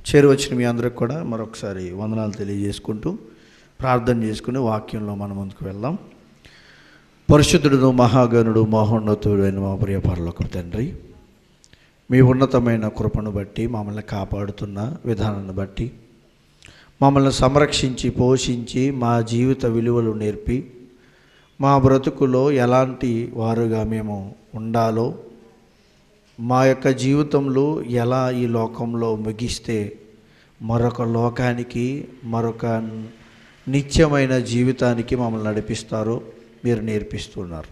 చేరువచ్చిన మీ అందరికి కూడా మరొకసారి వందనాలు తెలియజేసుకుంటూ ప్రార్థన చేసుకుని వాక్యంలో మనం ముందుకు వెళ్దాం. పరిశుద్ధుడు మహాగణుడు మహోన్నతుడు అయిన మా ప్రియ పరలోకపు తండ్రి, మీ ఉన్నతమైన కృపను బట్టి మమ్మల్ని కాపాడుతున్న విధానాన్ని బట్టి మమ్మల్ని సంరక్షించి పోషించి మా జీవిత విలువలు నేర్పి మా బ్రతుకులో ఎలాంటి వారుగా మేము ఉండాలో, మా యొక్క జీవితంలో ఎలా ఈ లోకంలో ముగిస్తే మరొక లోకానికి మరొక నిత్యమైన జీవితానికి మమ్మల్ని నడిపిస్తారో మీరు నేర్పిస్తున్నారు.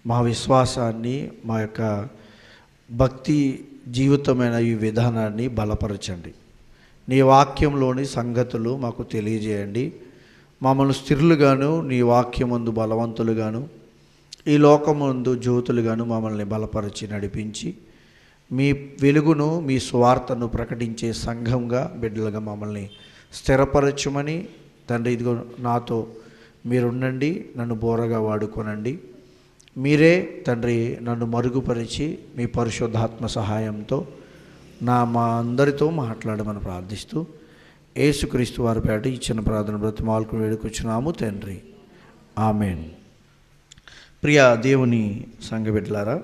మా విశ్వాసాన్ని, మా యొక్క భక్తి జీవితమైన ఈ విధానాన్ని బలపరచండి. నీ వాక్యంలోని సంగతులు మాకు తెలియజేయండి. మమ్మల్ని స్థిరులుగాను, నీ వాక్యమందు బలవంతులుగాను, ఈ లోకమందు జ్యోతులుగాను మమ్మల్ని బలపరిచి నడిపించి మీ వెలుగును, మీ స్వార్థను ప్రకటించే సంఘంగా బిడ్డలుగా మమ్మల్ని స్థిరపరచమని తండ్రి, ఇదిగో నాతో మీరుండండి, నన్ను బోరగా వాడుకోనండి. మీరే తండ్రి నన్ను మరుగుపరిచి మీ పరిశుద్ధాత్మ సహాయంతో మా అందరితో మాట్లాడమని ప్రార్థిస్తూ యేసుక్రీస్తు వారి పేట ఇచ్చిన ప్రార్థన బ్రతిమాలకు వేడుకొచ్చున్నాము తండ్రి, ఆమెన్. ప్రియ దేవుని సంఘబిడ్డలారా,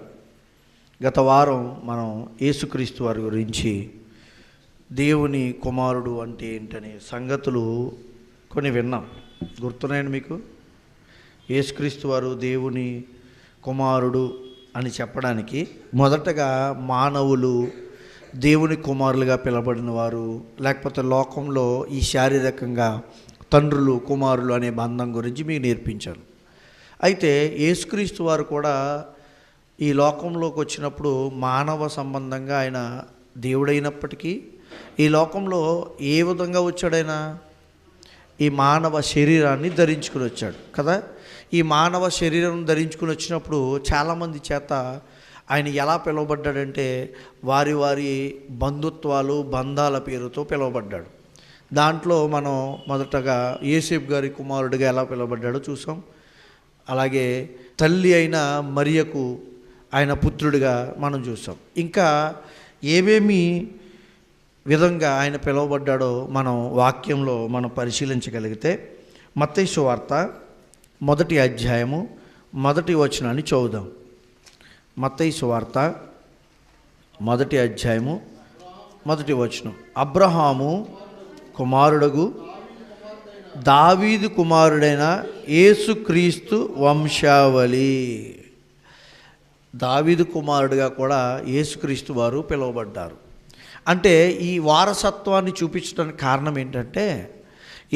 గత వారం మనం యేసుక్రీస్తు వారి గురించి దేవుని కుమారుడు అంటే ఏంటనే సంగతులు కొన్ని విన్నాం. గుర్తున్నాయండి మీకు? యేసుక్రీస్తు వారు దేవుని కుమారుడు అని చెప్పడానికి మొదటగా మానవులు దేవుని కుమారులుగా పిలబడిన వారు, లేకపోతే లోకంలో ఈ శారీరకంగా తండ్రులు కుమారులు అనే బంధం గురించి మీకు నేర్పించాను. అయితే యేసుక్రీస్తు వారు కూడా ఈ లోకంలోకి వచ్చినప్పుడు మానవ సంబంధంగా ఆయన దేవుడైనప్పటికీ ఈ లోకంలో ఏ విధంగా వచ్చాడైనా ఈ మానవ శరీరాన్ని ధరించుకుని వచ్చాడు కదా. ఈ మానవ శరీరం ధరించుకుని వచ్చినప్పుడు చాలామంది చేత ఆయన ఎలా పిలువబడ్డాడంటే వారి వారి బంధుత్వాలు, బంధాల పేరుతో పిలువబడ్డాడు. దాంట్లో మనం మొదటగా యోసేపు గారి కుమారుడిగా ఎలా పిలువబడ్డాడో చూసాం. అలాగే తల్లి అయిన మరియకు ఆయన పుత్రుడిగా మనం చూసాం. ఇంకా ఏమేమి విధంగా ఆయన పిలువబడ్డాడో మనం వాక్యంలో మనం పరిశీలించగలిగితే మత్తయి సువార్త 1వ అధ్యాయము 1వ వచనాన్ని చదువుదాం. మత్తయి సువార్త 1వ అధ్యాయము 1వ వచనం. అబ్రహాము కుమారుడగు దావీదు కుమారుడైన యేసుక్రీస్తు వంశావళి. దావీదు కుమారుడిగా కూడా యేసుక్రీస్తు వారు పిలువబడ్డారు. అంటే ఈ వారసత్వాన్ని చూపించడానికి కారణం ఏంటంటే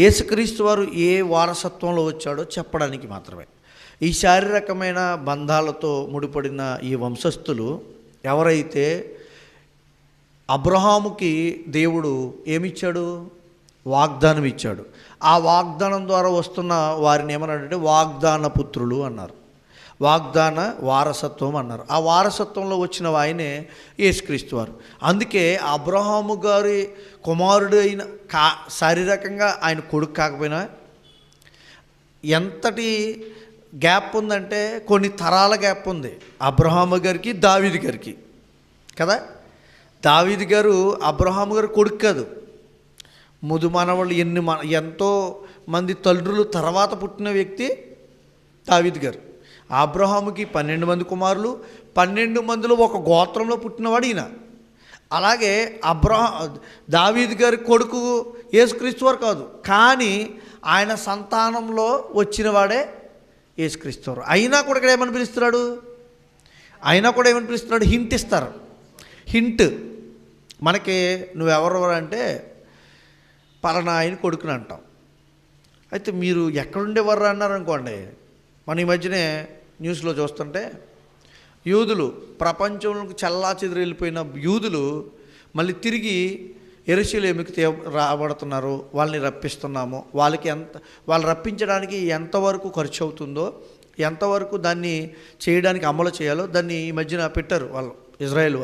యేసుక్రీస్తు వారు ఏ వారసత్వంలో వచ్చాడో చెప్పడానికి మాత్రమే. ఈ శారీరకమైన బంధాలతో ముడిపడిన ఈ వంశస్థులు ఎవరైతే అబ్రహాముకి దేవుడు ఏమిచ్చాడు? వాగ్దానం ఇచ్చాడు. ఆ వాగ్దానం ద్వారా వస్తున్న వారిని ఏమన్నాడంటే వాగ్దాన పుత్రులు అన్నారు, వాగ్దాన వారసత్వం అన్నారు. ఆ వారసత్వంలో వచ్చిన ఆయనే యేసుక్రీస్తు వారు. అందుకే అబ్రహాము గారి కుమారుడు అయిన శారీరకంగా ఆయన కొడుకు కాకపోయినా ఎంతటి గ్యాప్ ఉందంటే కొన్ని తరాల గ్యాప్ ఉంది అబ్రహాము గారికి దావీదు గారికి కదా. దావీదు గారు అబ్రహాము గారు కొడుకు కాదు, ముదు మనవాళ్ళు ఎంతో మంది తల్లులు తర్వాత పుట్టిన వ్యక్తి దావీదు గారు. అబ్రహాముకి 12 మంది కుమారులు, 12 మందిలో ఒక గోత్రంలో పుట్టినవాడు ఈయన. అలాగే దావీదు గారి కొడుకు యేసుక్రీస్తు వారు కాదు, కానీ ఆయన సంతానంలో వచ్చినవాడే యేసుక్రీస్తు వారు. అయినా కూడా ఇక్కడ ఏమని పిలుస్తున్నాడు? హింట్ ఇస్తారు. హింట్ మనకి నువ్వెవరు అంటే పలానా ఆయన కొడుకుని అంటాం. అయితే మీరు ఎక్కడుండేవారు అన్నారు అనుకోండి. మన ఈ మధ్యనే న్యూస్లో చూస్తుంటే యూదులు ప్రపంచంలోకి చెల్లాచెదురు వెళ్ళిపోయిన యూదులు మళ్ళీ తిరిగి యెరూషలేముకి రాబడుతున్నారు. వాళ్ళని రప్పిస్తున్నాము. వాళ్ళు రప్పించడానికి ఎంతవరకు ఖర్చు అవుతుందో, ఎంతవరకు దాన్ని చేయడానికి అమలు చేయాలో దాన్ని ఈ మధ్యన పెట్టారు వాళ్ళు, ఇజ్రాయేల్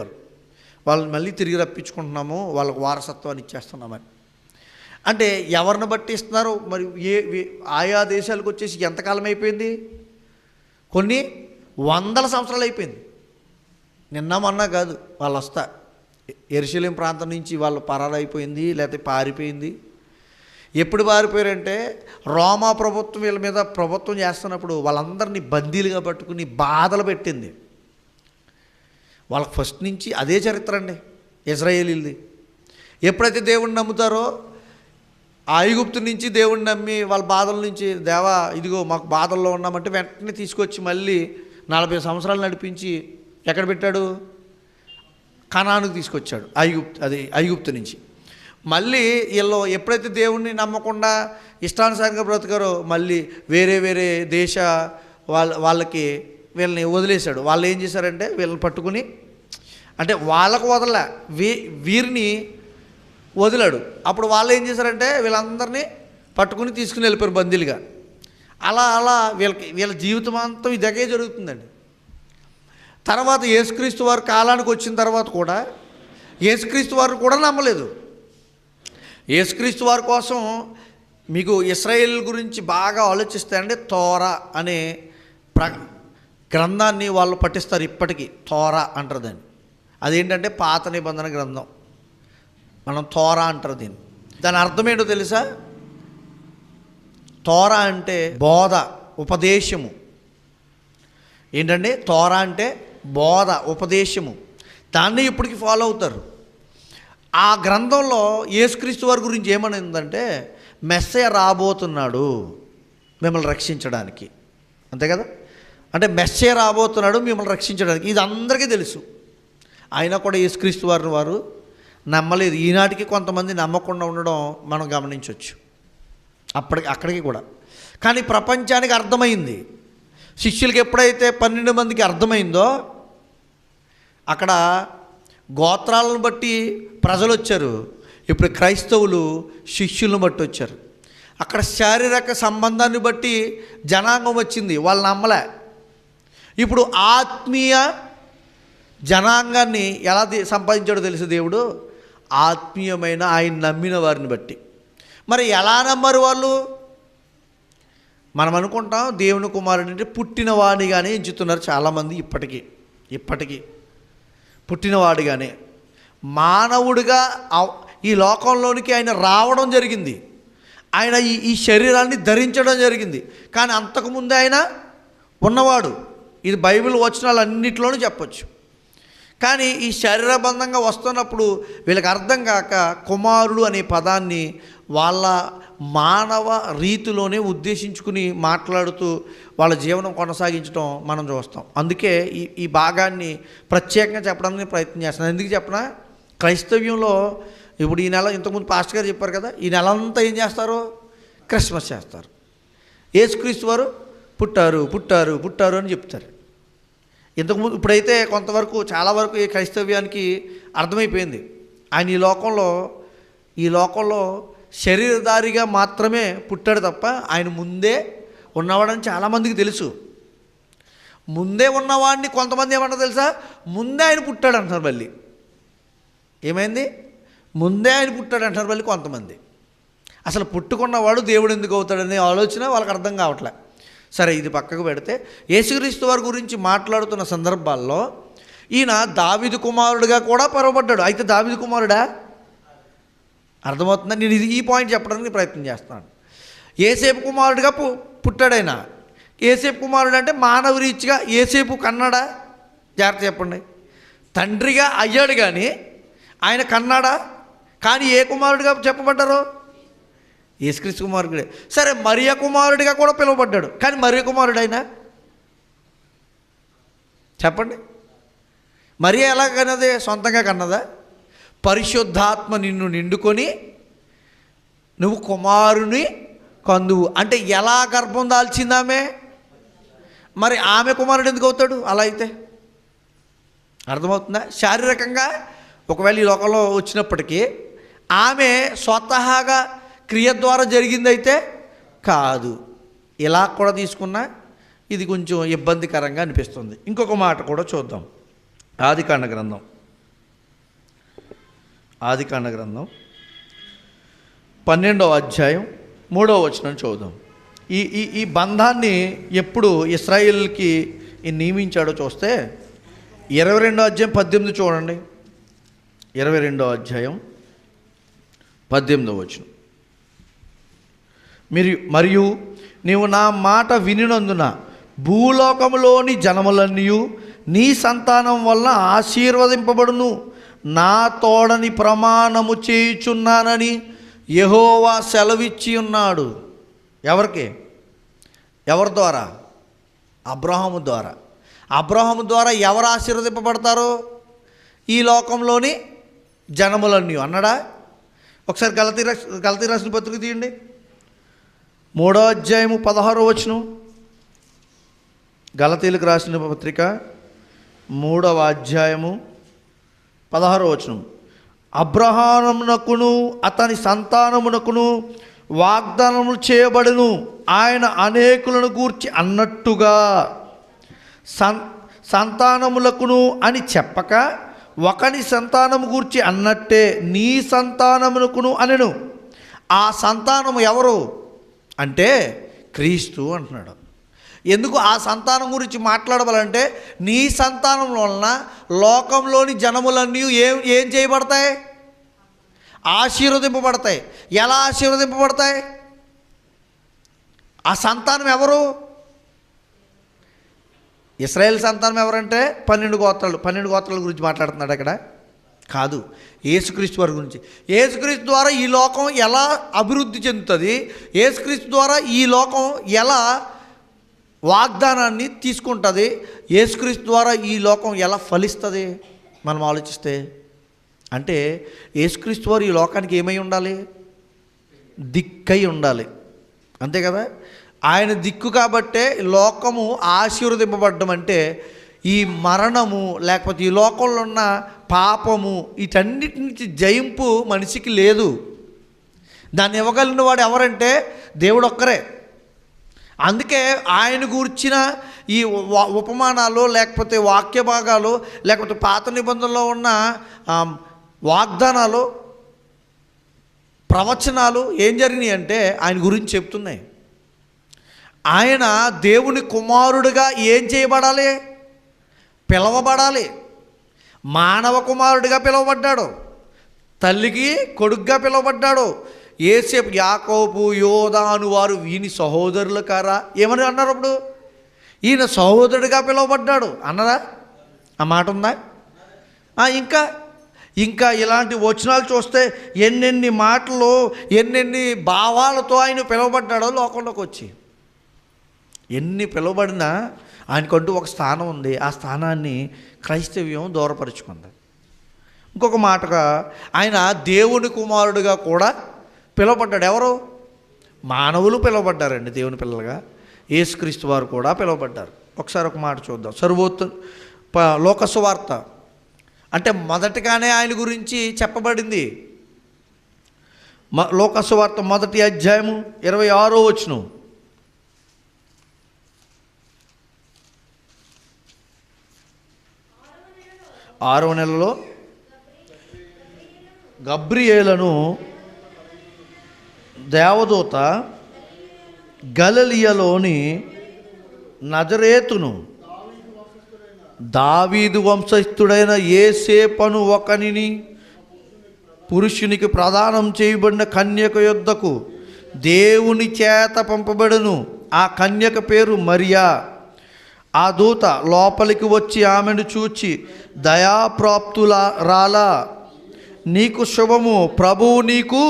వాళ్ళని మళ్ళీ తిరిగి రప్పించుకుంటున్నాము, వాళ్ళకు వారసత్వాన్ని ఇచ్చేస్తున్నామని. అంటే ఎవరిని బట్టి ఇస్తున్నారు మరి? ఆయా దేశాలకు వచ్చేసి ఎంతకాలం అయిపోయింది? కొన్ని 100 సంవత్సరాలు అయిపోయింది. నిన్న మొన్న కాదు వాళ్ళు వస్తా. యెరూషలేం ప్రాంతం నుంచి వాళ్ళు పరారైపోయింది, లేకపోతే పారిపోయింది. ఎప్పుడు పారిపోయారంటే రోమా ప్రభుత్వం వీళ్ళ మీద ప్రభుత్వం చేస్తున్నప్పుడు వాళ్ళందరినీ బందీలుగా పట్టుకుని బాధలు పెట్టింది. వాళ్ళకి ఫస్ట్ నుంచి అదే చరిత్ర అండి ఇజ్రాయేలీలది. ఎప్పుడైతే దేవుణ్ణి నమ్ముతారో ఐగుప్తు నుంచి దేవుణ్ణి నమ్మి వాళ్ళ బాధల నుంచి, దేవా ఇదిగో మాకు బాధల్లో ఉన్నామంటే వెంటనే తీసుకొచ్చి మళ్ళీ 40 సంవత్సరాలు నడిపించి ఎక్కడ పెట్టాడు? కనానుకు తీసుకొచ్చాడు. ఐగుప్తు నుంచి. మళ్ళీ వీళ్ళు ఎప్పుడైతే దేవుణ్ణి నమ్మకుండా ఇష్టానుసారంగా బ్రతికారో మళ్ళీ వేరే వేరే దేశ వాళ్ళకి వీళ్ళని వదిలేశాడు. వాళ్ళు ఏం చేశారంటే వీళ్ళని పట్టుకుని, అంటే వాళ్ళకు వదల వీరిని వదిలాడు. అప్పుడు వాళ్ళు ఏం చేశారంటే వీళ్ళందరినీ పట్టుకుని తీసుకుని వెళ్ళిపోయారు బందీలుగా. అలా వీళ్ళ జీవితం అంతా ఇదే జరుగుతుందండి. తర్వాత యేసుక్రీస్తు వారు కాలానికి వచ్చిన తర్వాత కూడా యేసుక్రీస్తు వారు కూడా నమ్మలేదు. యేసుక్రీస్తు వారి కోసం మీకు ఇశ్రాయేల్ గురించి బాగా ఆలోచిస్తే అండి, తోరా అనే గ్రంథాన్ని వాళ్ళు పఠిస్తారు ఇప్పటికీ. తోరా అంటారు దాన్ని. అదేంటంటే పాత నిబంధన గ్రంథం. మనం తోరా అంటారు దీన్ని. దాని అర్థం ఏంటో తెలుసా? తోరా అంటే బోధ, ఉపదేశము. ఏంటంటే తోరా అంటే బోధ, ఉపదేశము. దాన్ని ఇప్పటికి ఫాలో అవుతారు. ఆ గ్రంథంలో యేసుక్రీస్తు వారి గురించి ఏమని ఉందంటే, మెస్సయ్య రాబోతున్నాడు మిమ్మల్ని రక్షించడానికి. అంతే కదా? అంటే మెస్సయ్య రాబోతున్నాడు మిమ్మల్ని రక్షించడానికి. ఇది అందరికీ తెలుసు. అయినా కూడా యేసుక్రీస్తు వారు నమ్మలేదు. ఈనాటికి కొంతమంది నమ్మకుండా ఉండడం మనం గమనించవచ్చు. అక్కడికి కూడా. కానీ ప్రపంచానికి అర్థమైంది. శిష్యులకి ఎప్పుడైతే 12 మందికి అర్థమైందో, అక్కడ గోత్రాలను బట్టి ప్రజలు వచ్చారు. ఇప్పుడు క్రైస్తవులు శిష్యులను బట్టి వచ్చారు. అక్కడ శారీరక సంబంధాన్ని బట్టి జనాంగం వచ్చింది, వాళ్ళు నమ్మలే. ఇప్పుడు ఆత్మీయ జనాంగాన్ని ఎలా సంపాదించాడో తెలుసు దేవుడు? ఆత్మీయమైన ఆయన నమ్మిన వారిని బట్టి. మరి ఎలా నమ్మరు వాళ్ళు? మనం అనుకుంటాం దేవుని కుమారుడు అంటే పుట్టినవాడిగానే ఎంచుతున్నారు చాలామంది. ఇప్పటికీ పుట్టినవాడిగానే, మానవుడిగా ఈ లోకంలోనికి ఆయన రావడం జరిగింది. ఆయన ఈ శరీరాన్ని ధరించడం జరిగింది. కానీ అంతకుముందు ఆయన ఉన్నవాడు. ఇది బైబిల్ వచనాలన్నింటిలోనూ చెప్పచ్చు. కానీ ఈ శరీరబంధంగా వస్తున్నప్పుడు వీళ్ళకి అర్థం కాక కుమారుడు అనే పదాన్ని వాళ్ళ మానవ రీతిలోనే ఉద్దేశించుకుని మాట్లాడుతూ వాళ్ళ జీవనం కొనసాగించడం మనం చూస్తాం. అందుకే ఈ భాగాన్ని ప్రత్యేకంగా చెప్పడానికి ప్రయత్నం చేస్తున్నాను. ఎందుకు చెప్పనా? క్రైస్తవ్యంలో ఇప్పుడు ఈ నెల, ఇంతకుముందు పాస్టర్ గారు చెప్పారు కదా, ఈ నెల అంతా ఏం చేస్తారు? క్రిస్మస్ చేస్తారు. యేసుక్రీస్తు వారు పుట్టారు అని చెప్తారు. ఇంతకుముందు ఇప్పుడైతే కొంతవరకు, చాలా వరకు ఈ క్రైస్తవ్యానికి అర్థమైపోయింది. ఆయన ఈ లోకంలో శరీరధారిగా మాత్రమే పుట్టాడు తప్ప ఆయన ముందే ఉన్నవాడని చాలామందికి తెలుసు. ముందే ఉన్నవాడిని కొంతమంది ఏమన్నా తెలుసా? ముందే ఆయన పుట్టాడు అంటారు. మళ్ళీ ఏమైంది? ముందే ఆయన పుట్టాడు అంటారు మళ్ళీ కొంతమంది. అసలు పుట్టుకున్నవాడు దేవుడు ఎందుకు అవుతాడనే ఆలోచన వాళ్ళకి అర్థం కావట్లే. సరే, ఇది పక్కకు పెడితే యేసుక్రీస్తు వారి గురించి మాట్లాడుతున్న సందర్భాల్లో ఈయన దావీదు కుమారుడిగా కూడా పిలువబడ్డాడు. అయితే దావీదు కుమారుడా? అర్థమవుతుందా? నేను ఈ పాయింట్ చెప్పడానికి ప్రయత్నం చేస్తున్నాను. యేసేపు కుమారుడిగా పుట్టాడైన. యేసేపు కుమారుడు అంటే మానవ రీతిగా యేసేపు కన్నాడా? జాగ్రత్త చెప్పండి. తండ్రిగా అయ్యాడు కానీ ఆయన కన్నాడా? కానీ ఏ కుమారుడిగా చెప్పబడ్డారు? యేసుక్రీస్తు కుమారుడే. సరే, మరియ కుమారుడిగా కూడా పిలువబడ్డాడు. కానీ మరియ కుమారుడు అయినా? చెప్పండి. మరియ ఎలా కన్నదే? సొంతంగా కన్నదా? పరిశుద్ధాత్మ నిన్ను నిండుకొని నువ్వు కుమారుని కందువు అంటే ఎలా గర్భం దాల్చిందామే? మరి ఆమె కుమారుడు ఎందుకు అవుతాడు అలా అయితే? అర్థమవుతుందా? శారీరకంగా ఒకవేళ ఈ లోకంలో వచ్చినప్పటికీ ఆమె స్వతహాగా క్రియ ద్వారా జరిగిందైతే కాదు. ఇలా కూడా తీసుకున్నా ఇది కొంచెం ఇబ్బందికరంగా అనిపిస్తుంది. ఇంకొక మాట కూడా చూద్దాం. ఆదికాండ గ్రంథం 12వ అధ్యాయం 3వ వచనం చూద్దాం. ఈ బంధాన్ని ఎప్పుడు ఇశ్రాయేలుకి నియమించాడో చూస్తే 22వ అధ్యాయం 18 చూడండి. 22వ అధ్యాయం 18వ వచనం. మరియు నీవు నా మాట వినినందున భూలోకములోని జనములన్నీ నీ సంతానం వలన ఆశీర్వదింపబడును. నా తోడని ప్రమాణము చేయుచున్నానని యెహోవా సెలవిచ్చి ఉన్నాడు. ఎవరికి? ఎవరి ద్వారా? అబ్రహాము ద్వారా. అబ్రహాము ద్వారా ఎవరు ఆశీర్వదింపబడతారు? ఈ లోకంలోని జనములన్నీ అన్నాడా? ఒకసారి గలతీ రాసిన పత్రిక తీయండి, 3వ అధ్యాయము 16వ వచనం. గలతీలకు రాసిన పత్రిక 3వ అధ్యాయము 16వ వచనం. అబ్రహామునకును అతని సంతానమునకును వాగ్దానములు చేయబడును. ఆయన అనేకులను గూర్చి అన్నట్టుగా సంతానములకును అని చెప్పక ఒకని సంతానము గూర్చి అన్నట్టే నీ సంతానమునకును అనెను. ఆ సంతానము ఎవరు అంటే క్రీస్తు అంటున్నాడు. ఎందుకు ఆ సంతానం గురించి మాట్లాడవాలంటే నీ సంతానం వలన లోకంలోని జనములన్నీ ఏం చేయబడతాయి? ఆశీర్వదింపబడతాయి. ఎలా ఆశీర్వదింపబడతాయి? ఆ సంతానం ఎవరు? ఇశ్రాయేల్ సంతానం ఎవరంటే 12 గోత్రాల గురించి మాట్లాడుతున్నాడు అక్కడ. కాదు, యేసుక్రీస్తు వారి గురించి. యేసుక్రీస్తు ద్వారా ఈ లోకం ఎలా అభివృద్ధి చెందుతుంది, యేసుక్రీస్తు ద్వారా ఈ లోకం ఎలా వాగ్దానాన్ని తీసుకుంటుంది, యేసుక్రీస్తు ద్వారా ఈ లోకం ఎలా ఫలిస్తుంది మనం ఆలోచిస్తే. అంటే యేసుక్రీస్తు వారు ఈ లోకానికి ఏమై ఉండాలి? దిక్కై ఉండాలి, అంతే కదా. ఆయన దిక్కు కాబట్టే లోకము ఆశీర్వదింపబడ్డం. అంటే ఈ మరణము లేకపోతే ఈ లోకంలో ఉన్న పాపము వీటన్నిటి నుంచి జయింపు మనిషికి లేదు. దాన్ని ఇవ్వగలిగిన వాడు ఎవరంటే దేవుడు ఒక్కరే. అందుకే ఆయన గూర్చిన ఈ ఉపమానాలు లేకపోతే వాక్య భాగాలు లేకపోతే పాత నిబంధనలో ఉన్న వాగ్దానాలు ప్రవచనాలు ఏం జరిగినాయి అంటే ఆయన గురించి చెప్తున్నాయి. ఆయన దేవుని కుమారుడిగా ఏం చేయబడాలి? పిలవబడాలి. మానవ కుమారుడిగా పిలువబడ్డాడు, తల్లికి కొడుగ్గా పిలువబడ్డాడు. యేసేపు యాకోబు యోదాను వారు వీని సహోదరులు కారా ఏమని అన్నారు? అప్పుడు ఈయన సహోదరుడిగా పిలువబడ్డాడు అన్నదా? ఆ మాట ఉందా? ఇంకా ఇలాంటి వచనాలు చూస్తే ఎన్నెన్ని మాటలు ఎన్నెన్ని భావాలతో ఆయన పిలువబడ్డాడో లోకంలోకి వచ్చి. ఎన్ని పిలువబడినా ఆయనకంటూ ఒక స్థానం ఉంది. ఆ స్థానాన్ని క్రైస్తవ్యం దూరపరుచుకుంది. ఇంకొక మాటగా ఆయన దేవుని కుమారుడిగా కూడా పిలువబడ్డాడు. ఎవరు? మానవులు పిలువబడ్డారండి దేవుని పిల్లలుగా. యేసుక్రీస్తు వారు కూడా పిలువబడ్డారు. ఒకసారి ఒక మాట చూద్దాం. లోక సువార్త అంటే మొదటగానే ఆయన గురించి చెప్పబడింది. లోక సువార్త 1వ అధ్యాయము 26వ వచనం. 6వ నెలలో గబ్రియేలును దేవదూత గలిలయలోని నజరేతును దావీదు వంశస్థుడైన యోసేపును ఒకనిని పురుషునికి ప్రదానం చేయబడిన కన్యక యొద్దకు దేవుని చేత పంపబడును. ఆ కన్యక పేరు మరియా. ఆ దూత లోపలికి వచ్చి ఆమెను చూచి దయాప్రాప్తురాలా, నీకు శుభము, ప్రభువు నీకు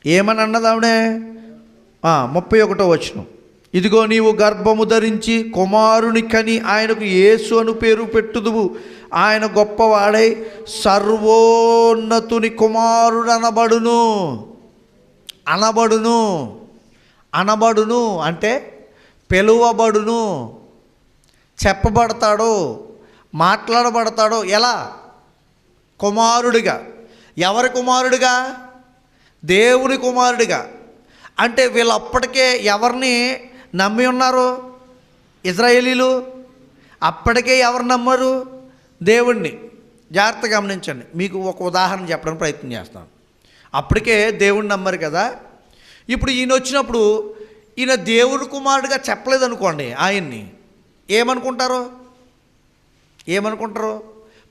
ఏమని అన్నది ఆవిడే? 31వ వచనం. ఇదిగో నీవు గర్భము ధరించి కుమారుని కని ఆయనకు యేసు అను పేరు పెట్టుదువు. ఆయన గొప్పవాడై సర్వోన్నతుని కుమారుడు అనబడును అంటే పిలువబడును, చెప్పబడతాడు, మాట్లాడబడతాడు. ఎలా? కుమారుడిగా. ఎవరి కుమారుడిగా? దేవుని కుమారుడిగా. అంటే వీళ్ళు అప్పటికే ఎవరిని నమ్మి ఉన్నారు? ఇశ్రాయేలీలు అప్పటికే ఎవరు నమ్మరు? దేవుణ్ణి. జాగ్రత్తగా గమనించండి. మీకు ఒక ఉదాహరణ చెప్పడానికి ప్రయత్నం చేస్తాను. అప్పటికే దేవుణ్ణి నమ్మరు కదా. ఇప్పుడు ఈయన వచ్చినప్పుడు ఈయన దేవుని కుమారుడిగా చెప్పలేదనుకోండి, ఆయన్ని ఏమనుకుంటారు?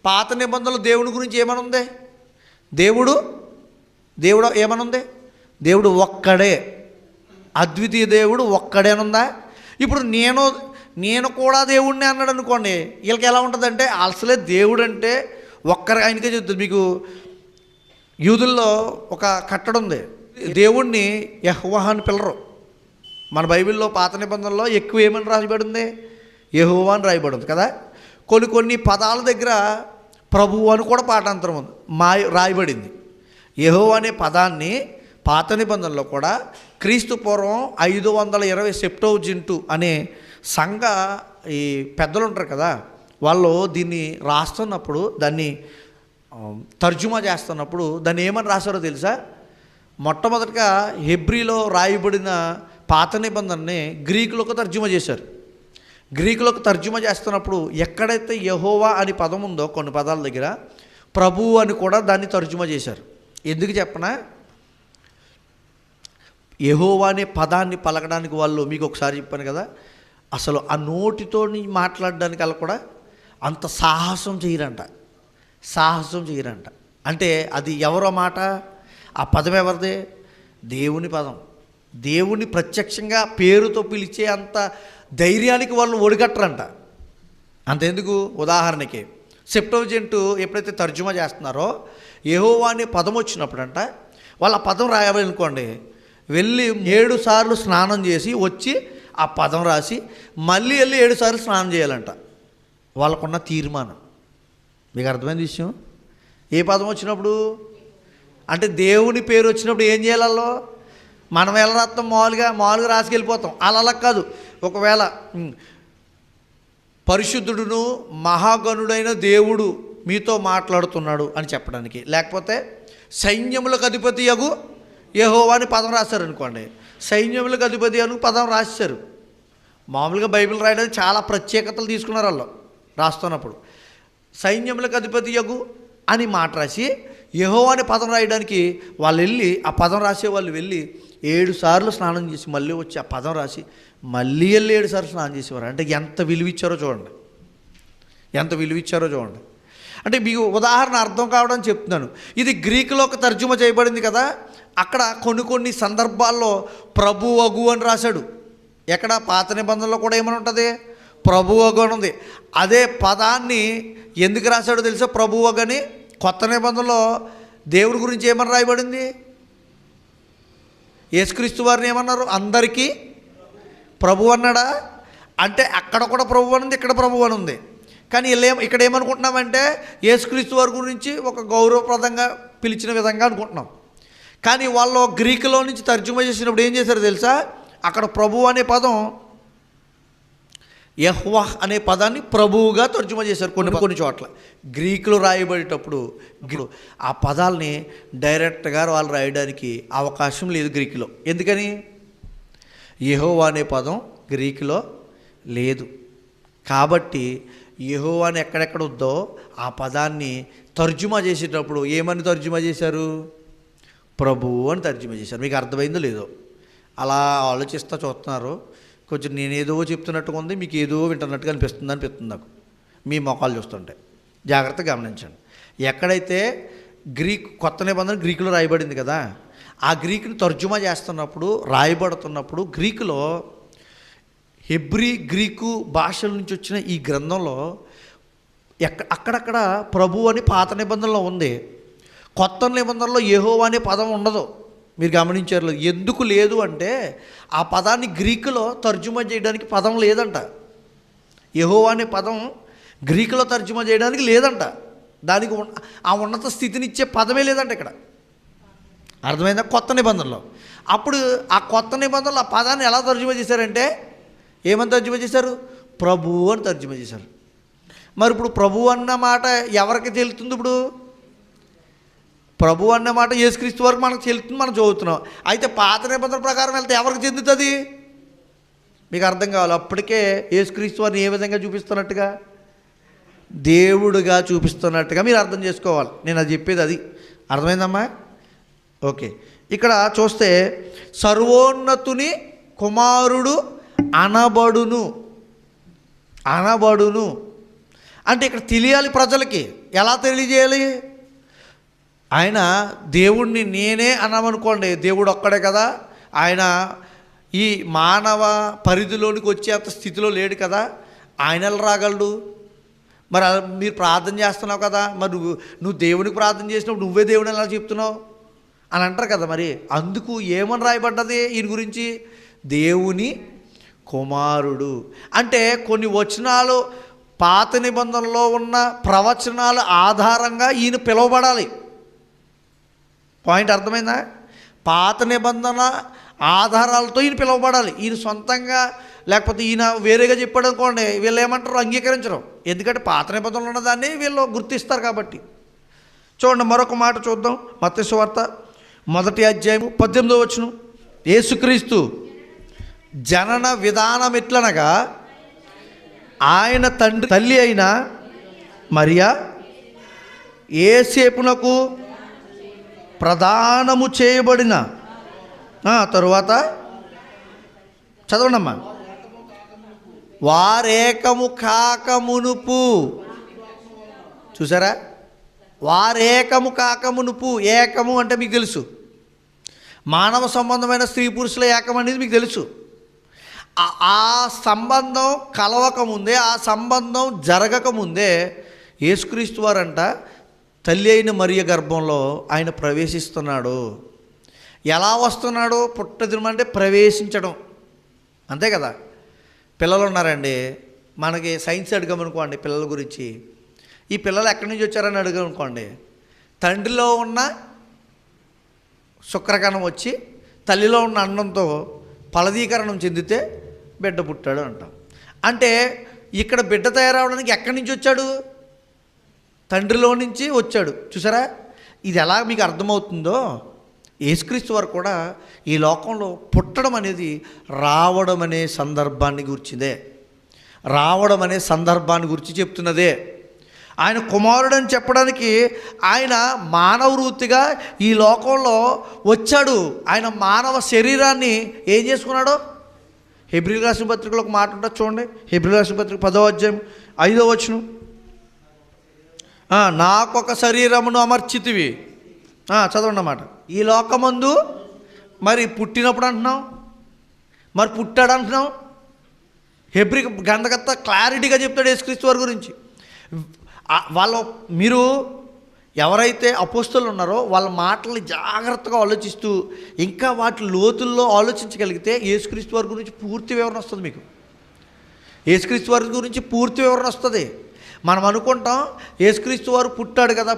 పాత నిబంధనలు దేవుని గురించి ఏమనుంది? దేవుడు ఏమనుంది? దేవుడు ఒక్కడే, అద్వితీయ దేవుడు ఒక్కడే అని ఉందా? ఇప్పుడు నేను కూడా దేవుడిని అన్నాడు అనుకోండి, వీళ్ళకి ఎలా ఉంటుందంటే అసలే దేవుడు అంటే ఒక్కరి ఆయనకే చెప్తుంది. మీకు యూదుల్లో ఒక కట్టడ ఉంది, దేవుణ్ణి యెహోవా అని పిలరు. మన బైబిల్లో పాత నిబంధనలో ఎక్కువ ఏమని రాయబడి ఉంది? యెహోవా అని రాయబడి ఉంది కదా. కొన్ని పదాల దగ్గర ప్రభువు అని కూడా పాఠాంతరం ఉంది, రాయబడింది. యెహోవా అనే పదాన్ని పాత నిబంధనలో కూడా క్రీస్తు పూర్వం 520 సెప్టోజింటు అనే సంఘ ఈ పెద్దలు ఉంటారు కదా, వాళ్ళు దీన్ని రాస్తున్నప్పుడు, దాన్ని తర్జుమా చేస్తున్నప్పుడు దాన్ని ఏమని రాశారో తెలుసా? మొట్టమొదటిగా హెబ్రీలో రాయబడిన పాత నిబంధనని గ్రీకులోకి తర్జుమా చేశారు. గ్రీకులోకి తర్జుమా చేస్తున్నప్పుడు ఎక్కడైతే యెహోవా అని పదం ఉందో కొన్ని పదాల దగ్గర ప్రభువు అని కూడా దాన్ని తర్జుమా చేశారు. ఎందుకు చెప్పనా? యెహోవా అనే పదాన్ని పలకడానికి వాళ్ళు, మీకు ఒకసారి చెప్పాను కదా, అసలు ఆ నోటితో మాట్లాడడానికి వాళ్ళు కూడా అంత సాహసం చేయరంట. అంటే అది ఎవరో మాట, ఆ పదం ఎవరిదే? దేవుని పదం. దేవుని ప్రత్యక్షంగా పేరుతో పిలిచే అంత ధైర్యానికి వాళ్ళు ఒడిగట్టరంట. అంతెందుకు, ఉదాహరణకి సెప్టోజింటు ఎప్పుడైతే తర్జుమా చేస్తున్నారో యెహోవా అనే పదం వచ్చినప్పుడంట, వాళ్ళు ఆ పదం రాయాలనుకోండి, వెళ్ళి 7 సార్లు స్నానం చేసి వచ్చి ఆ పదం రాసి మళ్ళీ వెళ్ళి 7 సార్లు స్నానం చేయాలంట. వాళ్ళకున్న తీర్మానం. మీకు అర్థమైన విషయం? ఏ పదం వచ్చినప్పుడు అంటే దేవుని పేరు వచ్చినప్పుడు ఏం చేయాలో మనం ఎలా రాస్తాం? మామూలుగా రాసుకెళ్ళిపోతాం. అలా కాదు. ఒకవేళ పరిశుద్ధుడును మహాగణుడైన దేవుడు మీతో మాట్లాడుతున్నాడు అని చెప్పడానికి, లేకపోతే సైన్యములకు అధిపతి యగు యెహోవా అని పదం రాశారనుకోండి, సైన్యములకు అధిపతి అని పదం రాశారు. మామూలుగా బైబిల్ రాయడానికి చాలా ప్రత్యేకతలు తీసుకున్నారు వాళ్ళు రాస్తున్నప్పుడు. సైన్యములకు అధిపతి యగు అని మాట రాసి యెహోవా అనే పదం రాయడానికి వాళ్ళు వెళ్ళి, ఆ పదం రాసే వాళ్ళు వెళ్ళి 7 సార్లు స్నానం చేసి మళ్ళీ వచ్చి ఆ పదం రాసి మళ్ళీ వెళ్ళి 7 సార్లు స్నానం చేసేవారు. అంటే ఎంత విలువిచ్చారో చూడండి, అంటే మీకు ఉదాహరణ అర్థం కావడం చెప్తున్నాను. ఇది గ్రీకులోకి తర్జుమా చేయబడింది కదా, అక్కడ కొన్ని సందర్భాల్లో ప్రభువగు అని రాశాడు. ఎక్కడ? పాత నిబంధనలో కూడా ఏమని ఉంటుంది? ప్రభువగు అని ఉంది. అదే పదాన్ని ఎందుకు రాశాడో తెలుసా? ప్రభువగు అని. కొత్త నిబంధనలో దేవుడి గురించి ఏమని రాయబడింది? యేసుక్రీస్తు వారిని ఏమన్నారు? అందరికీ ప్రభు అన్నాడా? అంటే అక్కడ కూడా ప్రభు అని ఉంది, ఇక్కడ ప్రభు అని ఉంది. కానీ ఇక్కడ ఏమనుకుంటున్నామంటే యేసుక్రీస్తు వారి గురించి ఒక గౌరవప్రదంగా పిలిచిన విధంగా అనుకుంటున్నాం. కానీ వాళ్ళు గ్రీకులో నుంచి తర్జుమా చేసినప్పుడు ఏం చేశారో తెలుసా? అక్కడ ప్రభు అనే పదం యెహోవా అనే పదాన్ని ప్రభువుగా తర్జుమా చేశారు కొన్ని చోట్ల. గ్రీకులో రాయబడేటప్పుడు ఆ పదాలని డైరెక్ట్గా వాళ్ళు రాయడానికి అవకాశం లేదు గ్రీకులో. ఎందుకని? యెహోవా అనే పదం గ్రీకులో లేదు. కాబట్టి యెహోవా అని ఎక్కడెక్కడ ఉందో ఆ పదాన్ని తర్జుమా చేసేటప్పుడు ఏమని తర్జుమా చేశారు? ప్రభువు అని తర్జుమా చేశారు. మీకు అర్థమైందో లేదో? అలా ఆలోచిస్తూ చూస్తున్నారు. కొంచెం నేనేదో చెప్తున్నట్టుగా ఉంది, మీకు ఏదో వింటున్నట్టుగా అనిపిస్తుంది నాకు మీ మొఖాలు చూస్తుంటే. జాగ్రత్తగా గమనించండి. ఎక్కడైతే కొత్త నిబంధన గ్రీకులో రాయబడింది కదా, ఆ గ్రీకుని తర్జుమా చేస్తున్నప్పుడు, రాయబడుతున్నప్పుడు గ్రీకులో గ్రీకు భాషల నుంచి వచ్చిన ఈ గ్రంథంలో అక్కడక్కడ ప్రభు అని పాత నిబంధనలో ఉంది. కొత్త నిబంధనలో యెహోవా అనే పదం ఉండదు. మీరు గమనించారు? ఎందుకు లేదు అంటే ఆ పదాన్ని గ్రీకులో తర్జుమా చేయడానికి పదం లేదంట. యెహోవా అనే పదం గ్రీకులో తర్జుమా చేయడానికి లేదంట. దానికి ఆ ఉన్నత స్థితినిచ్చే పదమే లేదంట ఇక్కడ. అర్థమైందా? కొత్త నిబంధనలో. అప్పుడు ఆ కొత్త నిబంధనలో ఆ పదాన్ని ఎలా తర్జుమా చేశారంటే ఏమని తర్జుమా చేశారు? ప్రభువు అని తర్జుమా చేశారు. మరి ఇప్పుడు ప్రభువు అన్న మాట ఎవరికి తెలుస్తుంది? ఇప్పుడు ప్రభు అన్న మాట యేసుక్రీస్తు వరకు మనకు చెల్లుతుంది, మనం చదువుతున్నాం. అయితే పాత నిబంధన ప్రకారం వెళ్తే ఎవరికి చెందుతుంది? మీకు అర్థం కావాలి. అప్పటికే యేసుక్రీస్తు వారిని ఏ విధంగా చూపిస్తున్నట్టుగా? దేవుడుగా చూపిస్తున్నట్టుగా మీరు అర్థం చేసుకోవాలి. నేను అది చెప్పేది అది. అర్థమైందమ్మా? ఓకే. ఇక్కడ చూస్తే సర్వోన్నతుని కుమారుడు అనబడును అంటే ఇక్కడ తెలియాలి ప్రజలకి. ఎలా తెలియజేయాలి? ఆయన దేవుణ్ణి నేనే అన్నామనుకోండి, దేవుడు ఒక్కడే కదా, ఆయన ఈ మానవ పరిధిలోనికి వచ్చేంత స్థితిలో లేడు కదా, ఆయన ఎలా రాగలడు? మరి మీరు ప్రార్థన చేస్తున్నావు కదా, మరి నువ్వు దేవునికి ప్రార్థన చేసినప్పుడు నువ్వే దేవుని ఎలా చెప్తున్నావు అని అంటారు కదా. మరి అందుకు ఏమని రాయబడ్డది ఈయన గురించి? దేవుని కుమారుడు. అంటే కొన్ని వచనాలు పాత నిబంధనలో ఉన్న ప్రవచనాల ఆధారంగా ఈయన పిలువబడాలి. పాయింట్ అర్థమైందా? పాత నిబంధన ఆధారాలతో ఈయన పిలువబడాలి. ఈయన సొంతంగా లేకపోతే ఈయన వేరేగా చెప్పాడు అనుకోండి, వీళ్ళు ఏమంటారు? అంగీకరించరు. ఎందుకంటే పాత నిబంధనలు ఉన్నదాన్ని వీళ్ళు గుర్తిస్తారు కాబట్టి. చూడండి, మరొక మాట చూద్దాం. మత్తయి సువార్త 1వ అధ్యాయం 18వ వచనం. యేసుక్రీస్తు జనన విధానం ఎట్లనగా, ఆయన తల్లి అయిన మరియా యోసేపునకు ప్రదానము చేయబడిన తరువాత చదవండమ్మా. వారేకము కాకమునుపు. చూసారా? వారేకము కాకమునుపు. ఏకము అంటే మీకు తెలుసు, మానవ సంబంధమైన స్త్రీ పురుషుల ఏకం అనేది మీకు తెలుసు. ఆ సంబంధం కలవకముందే, ఆ సంబంధం జరగకముందే యేసుక్రీస్తు వారంట తల్లి అయిన మరియ గర్భంలో ఆయన ప్రవేశిస్తున్నాడు. ఎలా వస్తున్నాడు? పుట్టదినం అంటే ప్రవేశించడం, అంతే కదా. పిల్లలు ఉన్నారండి, మనకి సైన్స్ అడిగామనుకోండి పిల్లల గురించి, ఈ పిల్లలు ఎక్కడి నుంచి వచ్చారని అడిగామనుకోండి, తండ్రిలో ఉన్న శుక్రకణం వచ్చి తల్లిలో ఉన్న అన్నంతో ఫలదీకరణం చెందితే బిడ్డ పుట్టాడు అంటాం. అంటే ఇక్కడ బిడ్డ తయారవడానికి ఎక్కడి నుంచి వచ్చాడు? తండ్రిలో నుంచి వచ్చాడు. చూసారా? ఇది ఎలా మీకు అర్థమవుతుందో, యేసుక్రీస్తు వారు కూడా ఈ లోకంలో పుట్టడం అనేది రావడం అనే సందర్భాన్ని గురించిదే, రావడం అనే సందర్భాన్ని గురించి చెప్తున్నదే. ఆయన కుమారుడని చెప్పడానికి ఆయన మానవ వృత్తిగా ఈ లోకంలో వచ్చాడు. ఆయన మానవ శరీరాన్ని ఏం చేసుకున్నాడు? హెబ్రీయులకు రాసిన పత్రికలో ఒక మాట ఉంటుంది చూడండి. హెబ్రీయులకు రాసిన పత్రిక 10వ అధ్యాయం 5వ వచనం. నాకొక శరీరమును అమర్చితివి. చదవండి అన్నమాట. ఈ లోకమందు మరి పుట్టినప్పుడు అంటున్నాం, మరి పుట్టాడు అంటున్నాం. హెబ్రీ గ్రంథకర్త క్లారిటీగా చెప్తాడు యేసుక్రీస్తు వారి గురించి. మీరు ఎవరైతే అపోస్తలులు ఉన్నారో వాళ్ళ మాటల్ని జాగ్రత్తగా ఆలోచిస్తూ ఇంకా వాటి లోతుల్లో ఆలోచించగలిగితే యేసుక్రీస్తు వారి గురించి పూర్తి వివరణ వస్తుంది. మీకు యేసుక్రీస్తు వారి గురించి పూర్తి వివరణ వస్తుంది. మనం అనుకుంటాం యేసుక్రీస్తు వారు పుట్టాడు కదా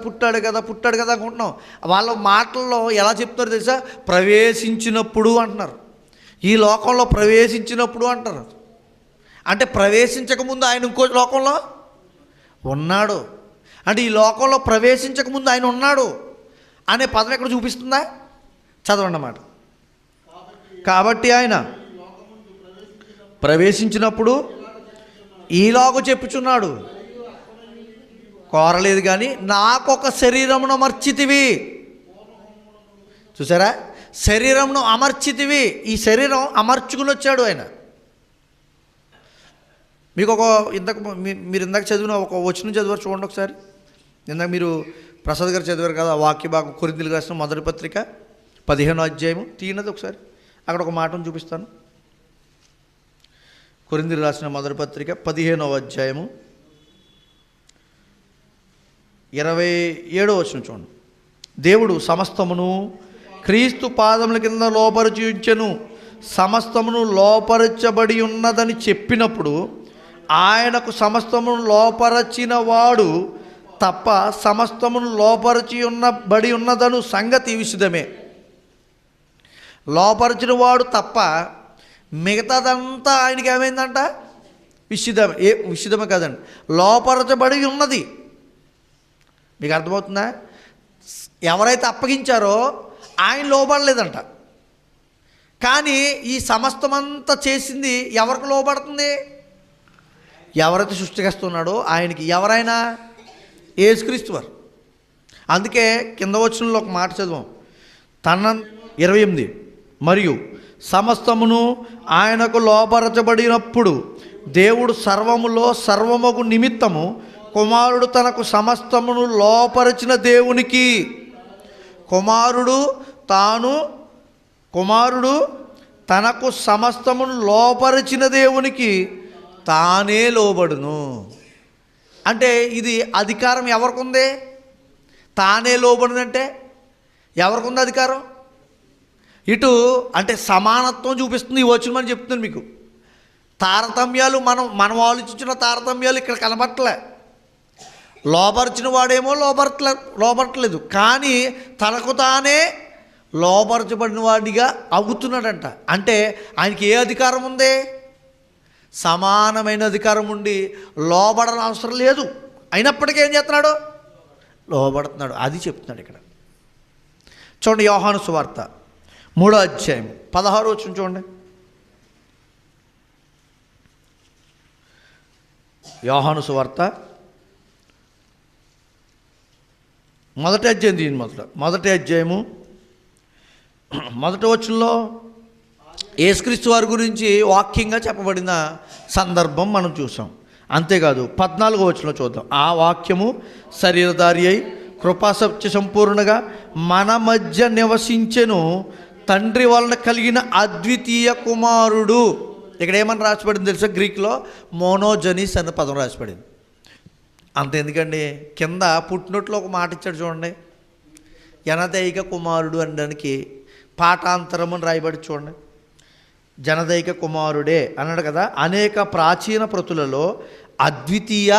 అనుకుంటున్నాం. వాళ్ళ మాటల్లో ఎలా చెప్తారో తెలుసా? ప్రవేశించినప్పుడు అంటున్నారు. ఈ లోకంలో ప్రవేశించినప్పుడు అంటారు. అంటే ప్రవేశించకముందు ఆయన ఇంకో లోకంలో ఉన్నాడు. అంటే ఈ లోకంలో ప్రవేశించకముందు ఆయన ఉన్నాడు అనే పదం ఎక్కడ చూపిస్తుందా? చదవండి అన్నమాట. కాబట్టి ఆయన ప్రవేశించినప్పుడు ఈలాగ చెప్పుచున్నాడు, కోరలేదు కానీ నాకొక శరీరమును అమర్చితివి. చూసారా? శరీరమును అమర్చితివి. ఈ శరీరం అమర్చుకుని వచ్చాడు ఆయన. మీకు మీరు ఇందాక చదివిన ఒక వచనం చదివారు చూడండి ఒకసారి. ఇందాక మీరు ప్రసాద్ గారు చదివారు కదా వాక్య భాగం, కొరింథీయులకు రాసిన 1వ పత్రిక 15వ అధ్యాయము. తీయనది ఒకసారి, అక్కడ ఒక మాటను చూపిస్తాను. కొరింథీయులకు రాసిన 1వ పత్రిక 15వ అధ్యాయము 27వ వచనం చూడండి. దేవుడు సమస్తమును క్రీస్తు పాదముల కింద లోపరిచి ఉంచెను, సమస్తమును లోపరచబడి ఉన్నదని చెప్పినప్పుడు ఆయనకు సమస్తమును లోపరచిన వాడు తప్ప సమస్తమును లోపరచి బడి ఉన్నదను సంగతి విశుద్ధమే. లోపరిచిన వాడు తప్ప మిగతాదంతా ఆయనకి ఏమైందంట? విశుద్ధమే. విశుద్ధమే కాదండి, లోపరచబడి ఉన్నది. మీకు అర్థమవుతుందా? ఎవరైతే అప్పగించారో ఆయన లోబడలేదంట. కానీ ఈ సమస్తమంతా చేసింది ఎవరికి లోబడుతుంది? ఎవరైతే సృష్టిస్తున్నాడో ఆయనకి. ఎవరైనా? యేసుక్రీస్తు వారు. అందుకే కింద వచనంలో ఒక మాట చదువు. 28 మరియు సమస్తమును ఆయనకు లోపరచబడినప్పుడు దేవుడు సర్వములో సర్వమగు నిమిత్తము కుమారుడు తనకు సమస్తమును లోపరిచిన దేవునికి, కుమారుడు తనకు సమస్తమును లోపరిచిన దేవునికి తానే లోబడును. అంటే ఇది అధికారం ఎవరికి ఉంది? తానే లోబడునంటే ఎవరికి ఉంది అధికారం? ఇటు అంటే సమానత్వం చూపిస్తుంది ఈ వచనం అని చెప్తున్నాను మీకు. తారతమ్యాలు మనం ఆలోచించిన తారతమ్యాలు ఇక్కడ కనబట్టలే. లోబర్చిన వాడేమో లోబడట్లేదు, కానీ తనకు తానే లోబరచబడిన వాడిగా అవుతున్నాడంట. అంటే ఆయనకి ఏ అధికారం ఉంది? సమానమైన అధికారం ఉండి లోబడని అవసరం లేదు. అయినప్పటికీ ఏం చేస్తున్నాడు? లోబడుతున్నాడు. అది చెప్తున్నాడు ఇక్కడ. చూడండి, యోహాను సువార్త 3వ అధ్యాయం 16వ వచనం చూడండి. యోహాను సువార్త 1వ అధ్యాయం దీని మొదటి అధ్యాయము 1వ వచనంలో యేసుక్రీస్తు వారి గురించి వాక్యంగా చెప్పబడిన సందర్భం మనం చూసాం. అంతేకాదు 14వ వచనంలో చూద్దాం. ఆ వాక్యము శరీరధారి అయి కృపాసత్య సంపూర్ణగా మన మధ్య నివసించెను, తండ్రి వలన కలిగిన అద్వితీయ కుమారుడు. ఇక్కడ ఏమని రాసిపడింది తెలుసా? గ్రీక్లో మోనోజెనిస్ అనే పదం రాసిపడింది. అంత ఎందుకండి, కింద పుట్టినట్లు ఒక మాట ఇచ్చాడు చూడండి. జనదైక కుమారుడు అనడానికి పాఠాంతరం అని రాయబడి చూడండి. జనదైక కుమారుడే అన్నాడు కదా. అనేక ప్రాచీన ప్రతులలో అద్వితీయ,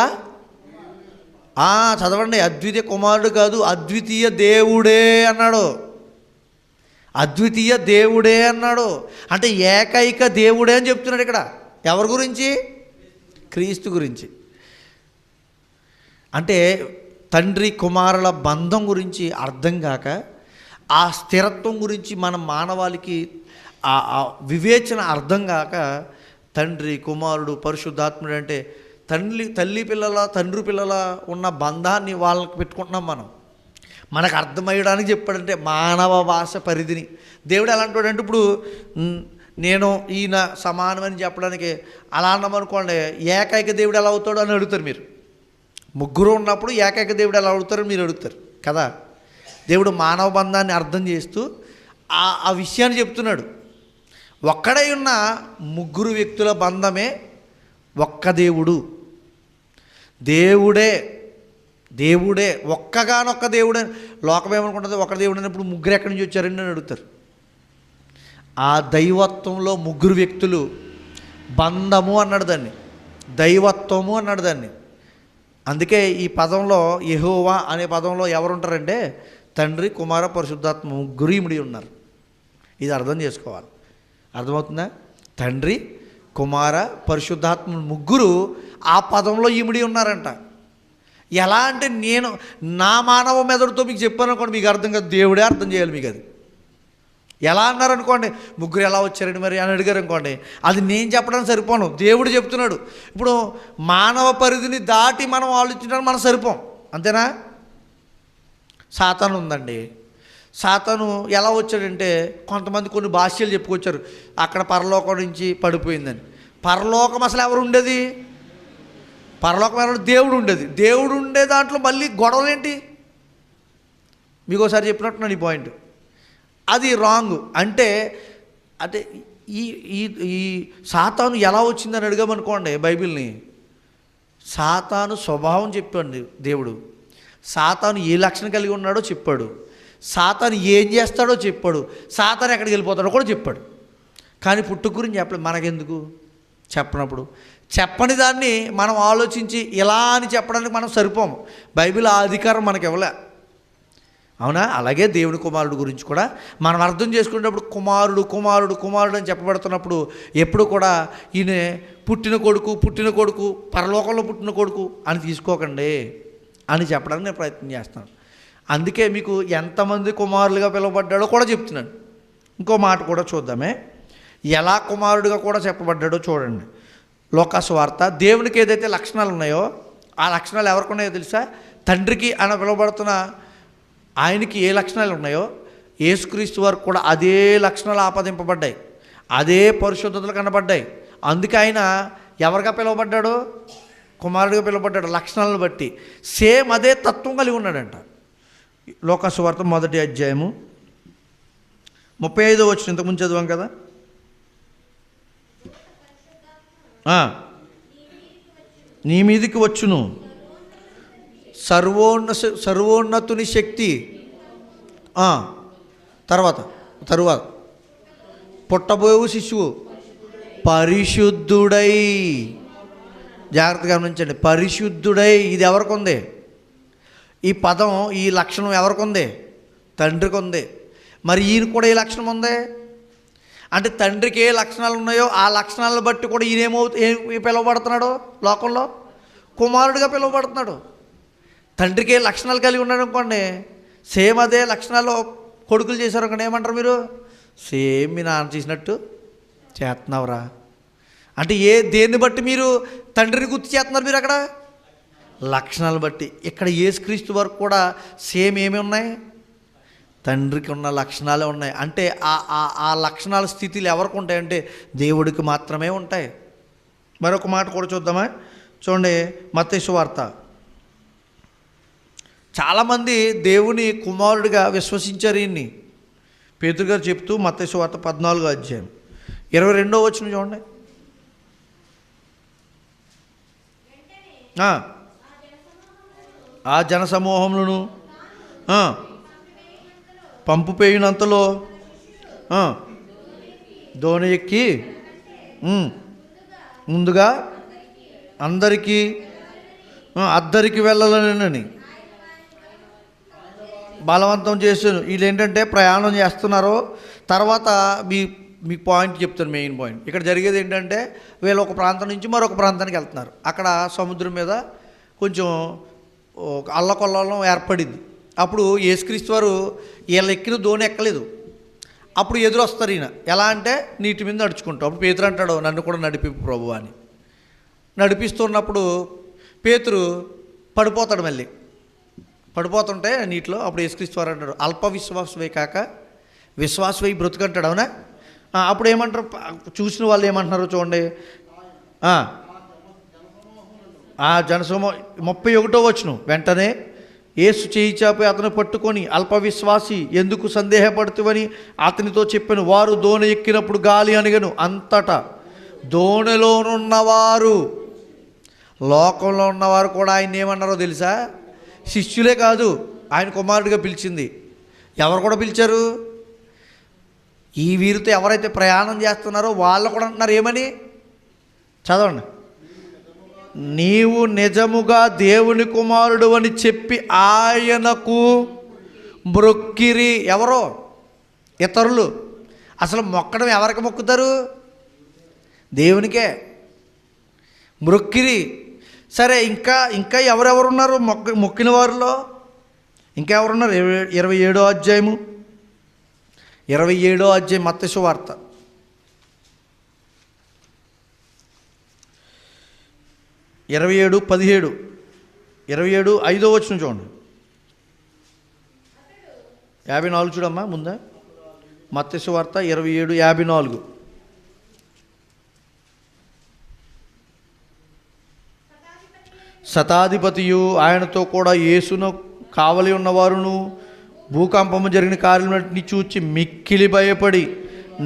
చదవండి, అద్వితీయ కుమారుడు కాదు, అద్వితీయ దేవుడే అన్నాడు. అద్వితీయ దేవుడే అన్నాడు. అంటే ఏకైక దేవుడే అని చెప్తున్నాడు ఇక్కడ. ఎవరి గురించి? క్రీస్తు గురించి. అంటే తండ్రి కుమారుల బంధం గురించి అర్థం కాక, ఆ స్థిరత్వం గురించి మన మానవాళికి ఆ వివేచన అర్థం కాక, తండ్రి కుమారుడు పరిశుద్ధాత్ముడు అంటే తల్లి పిల్లల తండ్రి పిల్లల ఉన్న బంధాన్ని వాళ్ళకి పెట్టుకుంటున్నాం మనం. మనకు అర్థమయ్యడానికి చెప్పాడంటే మానవ భాష పరిధిని. దేవుడు ఎలా అంటాడంటే, ఇప్పుడు నేను ఈయన సమానమని చెప్పడానికి అలా అన్నామనుకోండి, ఏకైక దేవుడు ఎలా అవుతాడు అని అడుగుతారు మీరు. ముగ్గురు ఉన్నప్పుడు ఏకైక దేవుడు ఎలా అడుగుతారని మీరు అడుగుతారు కదా. దేవుడు మానవ బంధాన్ని అర్థం చేస్తూ ఆ విషయాన్ని చెప్తున్నాడు. ఒక్కడై ఉన్న ముగ్గురు వ్యక్తుల బంధమే ఒక్క దేవుడు. దేవుడే ఒక్కగానొక్క దేవుడే. లోకం ఏమనుకుంటుంది, ఒక్క దేవుడు అన్నప్పుడు ముగ్గురు ఎక్కడి నుంచి వచ్చారండి అని అడుగుతారు. ఆ దైవత్వంలో ముగ్గురు వ్యక్తులు బంధము అన్నాడు దాన్ని, దైవత్వము అన్నాడు దాన్ని. అందుకే ఈ పదంలో యెహోవా అనే పదంలో ఎవరుంటారంటే తండ్రి కుమార పరిశుద్ధాత్మ ముగ్గురు ఇమిడి ఉన్నారు. ఇది అర్థం చేసుకోవాలి. అర్థమవుతుందా? తండ్రి కుమార పరిశుద్ధాత్మ ముగ్గురు ఆ పదంలో ఇమిడి ఉన్నారంట. ఎలా అంటే, నేను నా మానవ మెదడుతో మీకు చెప్పాను అనుకోండి, మీకు అర్థం కాదు. దేవుడే అర్థం చేయాలి మీకు. అది ఎలా అన్నారనుకోండి, ముగ్గురు ఎలా వచ్చారండి మరి అని అడిగారు అనుకోండి, అది నేను చెప్పడానికి సరిపోను, దేవుడు చెప్తున్నాడు. ఇప్పుడు మానవ పరిధిని దాటి మనం ఆలోచించడానికి మనం సరిపోం, అంతేనా? సాతాను ఉందండి. సాతాను ఎలా వచ్చాడంటే, కొంతమంది కొన్ని భాష్యాలు చెప్పుకొచ్చారు. అక్కడ పరలోకం నుంచి పడిపోయిందని. పరలోకం అసలు ఎవరు ఉండేది? పరలోకం ఎవరు? దేవుడు ఉండేది. దేవుడు ఉండే దాంట్లో మళ్ళీ గొడవలేంటి? మీకు ఒకసారి చెప్పినట్టున్నాను ఈ పాయింట్. అది రాంగ్. అంటే ఈ సాతాను ఎలా వచ్చిందని అడిగామనుకోండి బైబిల్ని, సాతాను స్వభావం చెప్పండి దేవుడు. సాతాను ఏ లక్షణం కలిగి ఉన్నాడో చెప్పాడు. సాతాను ఏం చేస్తాడో చెప్పాడు. సాతాను ఎక్కడికి వెళ్ళిపోతాడో కూడా చెప్పాడు. కానీ పుట్టుక గురించి చెప్పలేదు. మనకెందుకు చెప్పనప్పుడు? చెప్పని దాన్ని మనం ఆలోచించి ఇలా అని చెప్పడానికి మనం సరిపోము. బైబిల్ ఆ అధికారం మనకి ఇవ్వలే, అవునా? అలాగే దేవుని కుమారుడు గురించి కూడా మనం అర్థం చేసుకునేటప్పుడు కుమారుడు కుమారుడు కుమారుడు అని చెప్పబడుతున్నప్పుడు ఎప్పుడు కూడా ఈయన పుట్టిన కొడుకు పరలోకంలో పుట్టిన కొడుకు అని తీసుకోకండి అని చెప్పడానికి నేను ప్రయత్నం చేస్తాను. అందుకే మీకు ఎంతమంది కుమారులుగా పిలువబడ్డాడో కూడా చెప్తున్నాను. ఇంకో మాట కూడా చూద్దామే, ఎలా కుమారుడిగా కూడా చెప్పబడ్డాడో చూడండి. లోకాసు వార్త. దేవునికి ఏదైతే లక్షణాలు ఉన్నాయో ఆ లక్షణాలు ఎవరికి ఉన్నాయో తెలుసా? తండ్రికి అని పిలువబడుతున్న ఆయనకి ఏ లక్షణాలు ఉన్నాయో యేసుక్రీస్తు వారికి కూడా అదే లక్షణాలు ఆపాదింపబడ్డాయి, అదే పరిశుద్ధతలు కనబడ్డాయి. అందుకే ఆయన ఎవరిగా పిలువబడ్డాడు? కుమారుడిగా పిలువబడ్డాడు లక్షణాలను బట్టి. సేమ్ అదే తత్వం కలిగి ఉన్నాడంట. లోకాసు వార్త 1వ అధ్యాయము 35వ వచనం ఇంతకుముందు చదివాం కదా. నీ మీదికి వచ్చును సర్వోన్నతుని శక్తి. తర్వాత పుట్టబోయే శిశువు పరిశుద్ధుడై, జాగ్రత్తగా గమనించండి, పరిశుద్ధుడై. ఇది ఎవరికి ఉంది ఈ పదం, ఈ లక్షణం ఎవరికి ఉంది? తండ్రికి ఉంది. మరి ఈయన కూడా ఏ లక్షణం ఉంది అంటే తండ్రికి ఏ లక్షణాలు ఉన్నాయో ఆ లక్షణాలను బట్టి కూడా ఈయనేమో పిలువబడుతున్నాడు లోకంలో? కుమారుడిగా పిలువబడుతున్నాడు. తండ్రికి ఏ లక్షణాలు కలిగి ఉన్నాడు అనుకోండి, సేమ్ అదే లక్షణాలు కొడుకులు చేశారు అనుకోండి, ఏమంటారు మీరు? సేమ్ మీ నాన్న చేసినట్టు చేస్తున్నావురా అంటే దేన్ని బట్టి మీరు తండ్రిని గుర్తు చేస్తున్నారు? మీరు అక్కడ లక్షణాలు బట్టి. ఇక్కడ యేసుక్రీస్తు వరకు కూడా సేమ్ ఏమి ఉన్నాయి? తండ్రికి ఉన్న లక్షణాలే ఉన్నాయి. అంటే ఆ లక్షణాల స్థితిలు ఎవరికి ఉంటాయంటే దేవుడికి మాత్రమే ఉంటాయి. మరొక మాట కూడా చూద్దామా? చూడండి, మత్తయి సువార్త. చాలామంది దేవుని కుమారుడిగా విశ్వసించారు ఈయన్ని. పేతురు గారు చెప్తూ మత్తయి సువార్త 14వ అధ్యాయం 22వ వచనం చూడండి. ఆ జనసమూహములను పంపుపోయినంతలో దోణి ఎక్కి ముందుగా అందరికీ అద్దరికి వెళ్ళాలని బలవంతం చేశాను. వీళ్ళు ఏంటంటే ప్రయాణం చేస్తున్నారో తర్వాత మీ పాయింట్ చెప్తాను, మెయిన్ పాయింట్. ఇక్కడ జరిగేది ఏంటంటే వీళ్ళు ఒక ప్రాంతం నుంచి మరొక ప్రాంతానికి వెళ్తున్నారు. అక్కడ సముద్రం మీద కొంచెం అల్లకొల్లం ఏర్పడింది. అప్పుడు యేసుక్రీస్తు వారు వీళ్ళు ఎక్కిన దోణి ఎక్కలేదు. అప్పుడు ఎదురు వస్తారు ఈయన. ఎలా అంటే నీటి మీద నడుచుకుంటాం. అప్పుడు పేతురు అంటాడు, నన్ను కూడా నడిపి ప్రభు అని. నడిపిస్తున్నప్పుడు పేతురు పడిపోతాడు. మళ్ళీ పడిపోతుంటే నీటిలో అప్పుడు యేసుక్రీస్తు వారు అంటాడు, అల్ప విశ్వాసవే కాక విశ్వాసవై బ్రతుకంటాడు. అవునా? అప్పుడు ఏమంటారు? చూసిన వాళ్ళు ఏమంటున్నారో చూడండి. జనసమూహం 31వ వచనం. వెంటనే యేసు చేయి చాపి అతను పట్టుకొని, అల్ప విశ్వాసి ఎందుకు సందేహపడుతువని అతనితో చెప్పాను. వారు దోణి ఎక్కినప్పుడు గాలి అణిగెను. అంతటా దోణిలోనున్నవారు, లోకంలో ఉన్నవారు కూడా ఆయన ఏమన్నారో తెలుసా? శిష్యులే కాదు, ఆయన కుమారుడిగా పిలిచింది. ఎవరు కూడా పిలిచారు? ఈ వీరితో ఎవరైతే ప్రయాణం చేస్తున్నారో వాళ్ళు కూడా అంటున్నారు ఏమని? చదవండి. నీవు నిజముగా దేవుని కుమారుడు అని చెప్పి ఆయనకు మ్రొక్కిరి. ఎవరో ఇతరులు. అసలు మొక్కడం ఎవరికి మొక్కుతారు? దేవునికే. మ్రొక్కిరి. సరే, ఇంకా ఎవరెవరున్నారు మొక్కిన వారిలో? ఇంకా ఎవరున్నారు? 27వ అధ్యాయము 27వ అధ్యాయం మత్తయి సువార్త 27:17 5వ వచనం చూడండి. 54 చూడమ్మా ముందా. మత్తయి సువార్త 27:54. శతాధిపతియు ఆయనతో కూడా యేసును కావలి ఉన్నవారును భూకంపము జరిగిన కార్యములన్నిటిని చూచి మిక్కిలి భయపడి,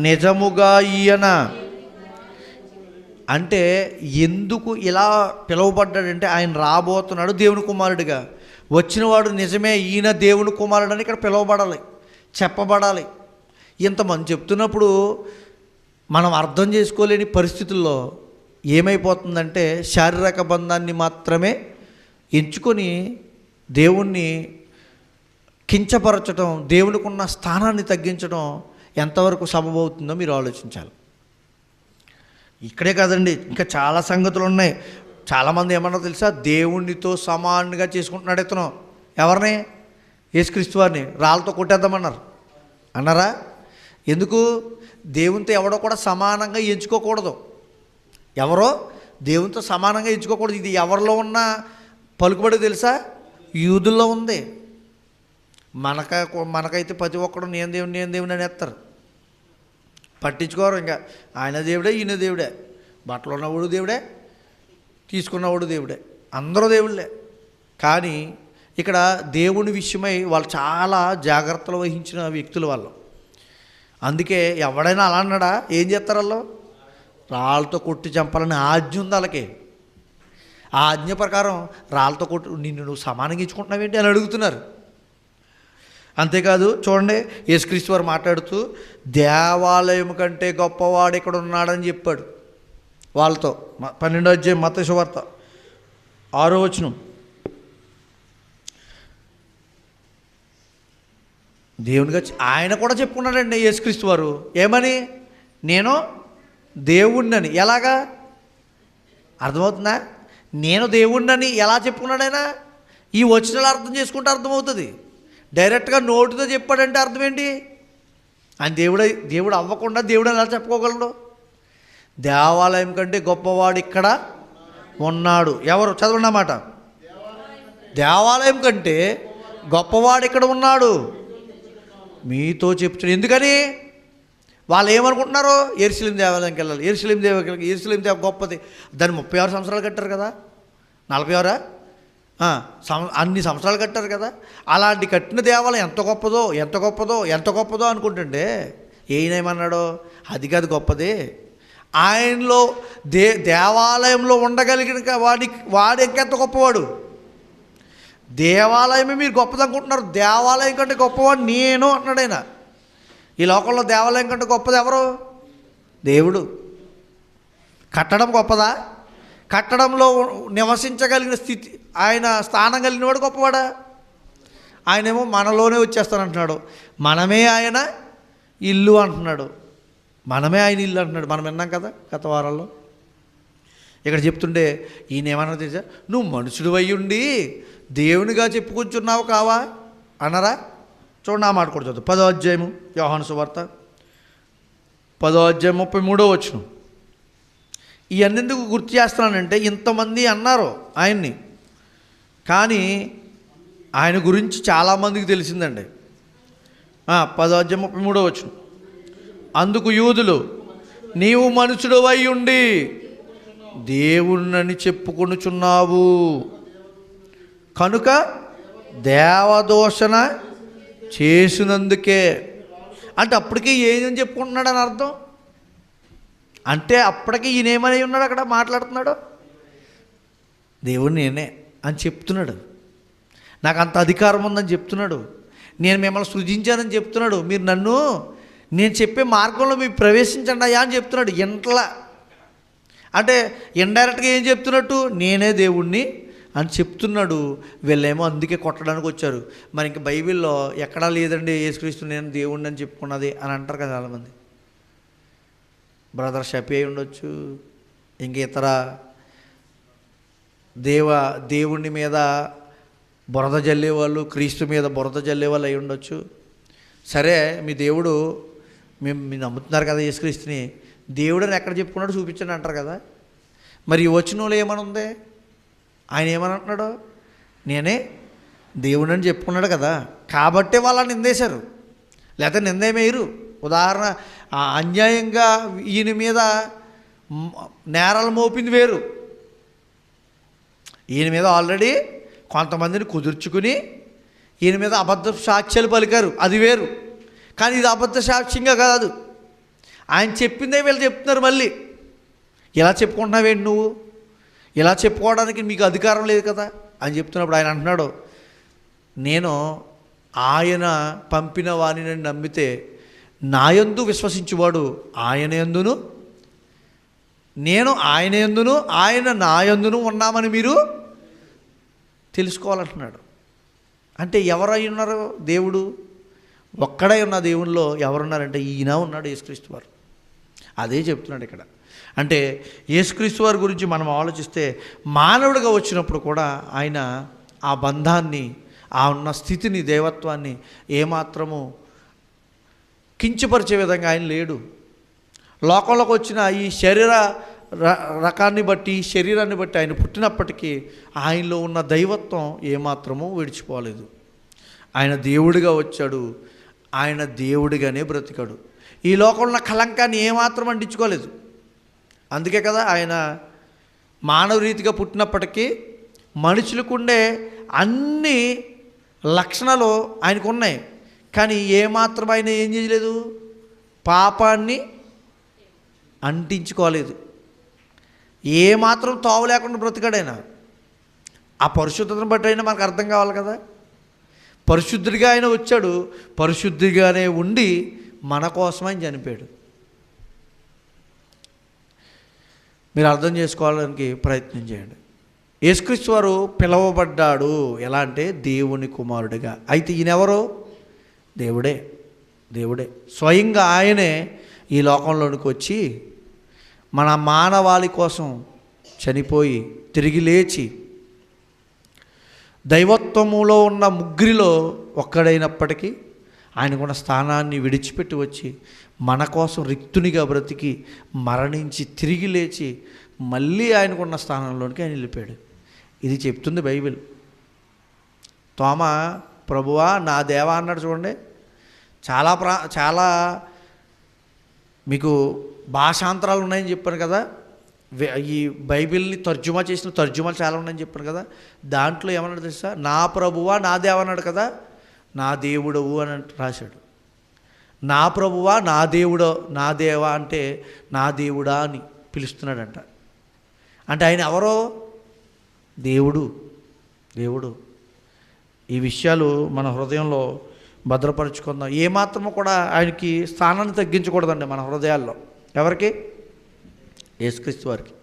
నిజముగా ఈయన అంటే ఎందుకు ఇలా పిలువబడ్డాడంటే ఆయన రాబోతున్నాడు దేవుని కుమారుడిగా. వచ్చినవాడు నిజమే, ఈయన దేవుని కుమారుడు అని ఇక్కడ పిలువబడాలి, చెప్పబడాలి. ఇంతమంది చెప్తున్నప్పుడు మనం అర్థం చేసుకోలేని పరిస్థితుల్లో ఏమైపోతుందంటే శారీరక బంధాన్ని మాత్రమే ఎంచుకొని దేవుణ్ణి కించపరచడం, దేవునికి ఉన్న స్థానాన్ని తగ్గించడం ఎంతవరకు సబబవుతుందో మీరు ఆలోచించాలి. ఇక్కడే కాదండి, ఇంకా చాలా సంగతులు ఉన్నాయి. చాలామంది ఏమన్నా తెలుసా? దేవునితో సమానంగా చేసుకుంటున్నాడు ఇతను. ఎవరిని? యేసుక్రీస్తు వారిని రాళ్ళతో కొట్టేద్దామన్నారు. అన్నారా? ఎందుకు? దేవునితో ఎవడో కూడా సమానంగా ఎంచుకోకూడదు. ఎవరో దేవునితో సమానంగా ఎంచుకోకూడదు. ఇది ఎవరిలో ఉన్న పలుకుబడి తెలుసా? యూదుల్లో ఉంది. మనకైతే ప్రతి ఒక్కడు నేను దేవుని అని ఎత్తారు, పట్టించుకోరు. ఇంకా ఆయన దేవుడే, ఈయన దేవుడే, బట్టలు ఉన్నవాడు దేవుడే, తీసుకున్నవాడు దేవుడే. అందరూ దేవుళ్ళే. కానీ ఇక్కడ దేవుని విషయమై వాళ్ళు చాలా జాగ్రత్తలు వహించిన వ్యక్తులు వాళ్ళు. అందుకే ఎవడైనా అలా అన్నాడా ఏం చేస్తారు వాళ్ళు? రాళ్ళతో కొట్టి చంపాలని ఆజ్ఞ ఉంది వాళ్ళకి. ఆ ఆజ్ఞ ప్రకారం రాళ్ళతో కొట్టు, నిన్ను నువ్వు సమానంగా ఇచ్చుకుంటున్నావేంటి అని అడుగుతున్నారు. అంతేకాదు చూడండి, యేసుక్రీస్తు వారు మాట్లాడుతూ దేవాలయం కంటే గొప్పవాడు ఇక్కడ ఉన్నాడని చెప్పాడు వాళ్ళతో. 12వ అధ్యాయం మత్తయి సువార్త 6వ వచనం. దేవునిగా ఆయన కూడా చెప్పుకున్నాడండి యేసుక్రీస్తు వారు. ఏమని? నేను దేవుణ్ణని. ఎలాగా అర్థమవుతుందా? నేను దేవుణ్ణని ఎలా చెప్పుకున్నాడు ఆయన? ఈ వచనాలు అర్థం చేసుకుంటే అర్థమవుతుంది. డైరెక్ట్గా నోటితో చెప్పాడంటే అర్థం ఏంటి? ఆయన దేవుడు అవ్వకుండా దేవుడు ఎలా చెప్పుకోగలడు? దేవాలయం కంటే గొప్పవాడు ఇక్కడ ఉన్నాడు. ఎవరు? చదవండి అన్నమాట. దేవాలయం కంటే గొప్పవాడు ఇక్కడ ఉన్నాడు మీతో చెప్తున్నాడు. ఎందుకని? వాళ్ళు ఏమనుకుంటున్నారు? యెరూషలేం దేవాలయంకి వెళ్ళాలి, యెరూషలేం దేవ గొప్పది. దాన్ని 36 సంవత్సరాలు కట్టారు కదా, 46 అన్ని సంవత్సరాలు కట్టారు కదా. అలాంటి కట్టిన దేవాలయం ఎంత గొప్పదో ఎంత గొప్పదో ఎంత గొప్పదో అనుకుంటుంటే ఏమన్నాడో అది కాదు గొప్పది. ఆయనలో దేవాలయంలో ఉండగలిగిన వాడు ఇంకెంత గొప్పవాడు. దేవాలయమే మీరు గొప్పది అనుకుంటున్నారు. దేవాలయం కంటే గొప్పవాడు నేను అంటున్నాడు ఆయన. ఈ లోకంలో దేవాలయం కంటే గొప్పది ఎవరు? దేవుడు. కట్టడం గొప్పదా? కట్టడంలో నివసించగలిగిన స్థితి, ఆయన స్థానం కలిగినవాడు గొప్పవాడా? ఆయనేమో మనలోనే వచ్చేస్తానంటున్నాడు. మనమే ఆయన ఇల్లు అంటున్నాడు. మనమే ఆయన ఇల్లు అంటున్నాడు. మనం విన్నాం కదా గత వారాల్లో. ఇక్కడ చెప్తుండే ఈయన ఏమన్నా తెలుసా? నువ్వు మనుషుడు అయ్యుండి దేవునిగా చెప్పుకుంటున్నావు కావా అన్నారా? చూడండి, ఆ మాట కూడా చదువు. 10వ అధ్యాయము యోహాను సువార్త 10వ అధ్యాయం 33వ వచనం. ఇవన్నీ ఎందుకు గుర్తు చేస్తున్నానంటే, ఇంతమంది అన్నారు ఆయన్ని, కానీ ఆయన గురించి చాలామందికి తెలిసిందండి. 10వ అధ్యాయం 33వ వచనం. అందుకు యూదులు, నీవు మనుషుడు అయి ఉండి దేవుణ్ణని చెప్పుకొనుచున్నావు కనుక దేవదూషణ చేసినందుకే. అంటే అప్పటికే ఏమని చెప్పుకుంటున్నాడు అని అర్థం. అంటే అప్పటికి ఈయనేమని ఉన్నాడు అక్కడ మాట్లాడుతున్నాడు? దేవుడు నేనే అని చెప్తున్నాడు. నాకు అంత అధికారం ఉందని చెప్తున్నాడు. నేను మిమ్మల్ని సృజించానని చెప్తున్నాడు. మీరు నేను చెప్పే మార్గంలో మీరు ప్రవేశించండి అయ్యా అని చెప్తున్నాడు. ఇంట్లా అంటే ఇండైరెక్ట్గా ఏం చెప్తున్నట్టు? నేనే దేవుణ్ణి అని చెప్తున్నాడు. వీళ్ళేమో అందుకే కొట్టడానికి వచ్చారు. మరి ఇంక బైబిల్లో ఎక్కడా లేదండి యేసుక్రీస్తు నేను దేవుణ్ణి అని చెప్పుకున్నది అని అంటారు కదా చాలామంది. బ్రదర్ షఫీ అయి ఉండొచ్చు, ఇంక ఇతర దేవుని మీద బురద జల్లేవాళ్ళు, క్రీస్తు మీద బురద జల్లేవాళ్ళు అయి ఉండొచ్చు. సరే, మీ దేవుడు మీరు నమ్ముతున్నారు కదా యేసుక్రీస్తుని, దేవుడని ఎక్కడ చెప్పుకున్నాడు చూపించండి అంటారు కదా. మరి ఈ వచనంలో ఏమని ఉంది? ఆయన ఏమని అంటున్నాడు? నేనే దేవుడని చెప్పుకున్నాడు కదా, కాబట్టే వాళ్ళని నిందేశారు. లేకపోతే నిందేమేయరు. ఉదాహరణ, అన్యాయంగా ఈయన మీద నేరాలు మోపింది వేరు. ఈయన మీద ఆల్రెడీ కొంతమందిని కుదుర్చుకుని ఈయన మీద అబద్ధ సాక్ష్యాలు పలికారు, అది వేరు. కానీ ఇది అబద్ధ సాక్ష్యంగా కాదు, ఆయన చెప్పిందే వీళ్ళు చెప్తున్నారు. మళ్ళీ ఇలా చెప్పుకుంటున్నావేంటి నువ్వు? ఇలా చెప్పుకోవడానికి మీకు అధికారం లేదు కదా అని చెప్తున్నప్పుడు ఆయన అంటున్నాడు, నేను ఆయన పంపిన వాణిని నమ్మితే నాయందు విశ్వసించువాడు ఆయన యందును, నేను ఆయన యందును, ఆయన నా యందును ఉన్నామని మీరు తెలుసుకోవాలంటున్నాడు. అంటే ఎవరై ఉన్నారు? దేవుడు ఒక్కడై ఉన్న దేవునిలో ఎవరున్నారంటే ఈయన ఉన్నాడు, యేసుక్రీస్తు వారు. అదే చెప్తున్నాడు ఇక్కడ. అంటే యేసుక్రీస్తు వారి గురించి మనం ఆలోచిస్తే మానవుడిగా వచ్చినప్పుడు కూడా ఆయన ఆ బంధాన్ని, ఆ ఉన్న స్థితిని, దేవత్వాన్ని ఏమాత్రము కించపరిచే విధంగా ఆయన లేడు. లోకంలోకి వచ్చిన ఈ శరీర రకాన్ని బట్టి, శరీరాన్ని బట్టి ఆయన పుట్టినప్పటికీ ఆయనలో ఉన్న దైవత్వం ఏమాత్రము విడిచిపోలేదు. ఆయన దేవుడిగా వచ్చాడు, ఆయన దేవుడిగానే బ్రతికాడు. ఈ లోకంలో కళంకాన్ని ఏమాత్రం అంటించుకోలేదు. అందుకే కదా ఆయన మానవ రీతిగా పుట్టినప్పటికీ మనుషులకు ఉండే అన్ని లక్షణాలు ఆయనకు ఉన్నాయి, కానీ ఏమాత్రం ఆయన ఏం చేయలేదు, పాపాన్ని అంటించుకోలేదు. ఏమాత్రం తావు లేకుండా బ్రతికాడైనా. ఆ పరిశుద్ధతను బట్టి అయినా మనకు అర్థం కావాలి కదా. పరిశుద్ధుడిగా ఆయన వచ్చాడు, పరిశుద్ధిగానే ఉండి మన కోసం ఆయన చనిపోయాడు. మీరు అర్థం చేసుకోవడానికి ప్రయత్నం చేయండి. యేసుక్రీస్తు వారు పిలువబడ్డాడు ఎలా అంటే దేవుని కుమారుడిగా. అయితే ఈయనెవరో? దేవుడే. స్వయంగా ఆయనే ఈ లోకంలోనికి వచ్చి మన మానవాళి కోసం చనిపోయి తిరిగి లేచి దైవత్వములో ఉన్న ముగ్గురిలో ఒక్కడైనప్పటికీ ఆయనకున్న స్థానాన్ని విడిచిపెట్టి వచ్చి మన కోసం రిక్తునిగా బ్రతికి మరణించి తిరిగి లేచి మళ్ళీ ఆయనకున్న స్థానంలోనికి ఆయన వెళ్ళిపోయాడు. ఇది చెప్తుంది బైబిల్. తోమా ప్రభువా నా దేవా అన్నాడు. చూడండి, చాలా మీకు భాషాంతరాలు ఉన్నాయని చెప్పాను కదా. ఈ బైబిల్ని తర్జుమా చేసిన తర్జుమాలు చాలా ఉన్నాయని చెప్పాను కదా. దాంట్లో ఏమన్నాడు తెలుసా? నా ప్రభువా నా దేవా అన్నాడు కదా, నా దేవుడవు అని రాశాడు. నా ప్రభువా నా దేవుడు, నా దేవా అంటే నా దేవుడా అని పిలుస్తున్నాడంట. అంటే ఆయన ఎవరో? దేవుడు. ఈ విషయాలు మన హృదయంలో భద్రపరుచుకుందాం. ఏమాత్రము కూడా ఆయనకి స్థానాన్ని తగ్గించకూడదండి మన హృదయాల్లో. ఎవరికి? యేసుక్రీస్తు వారికి.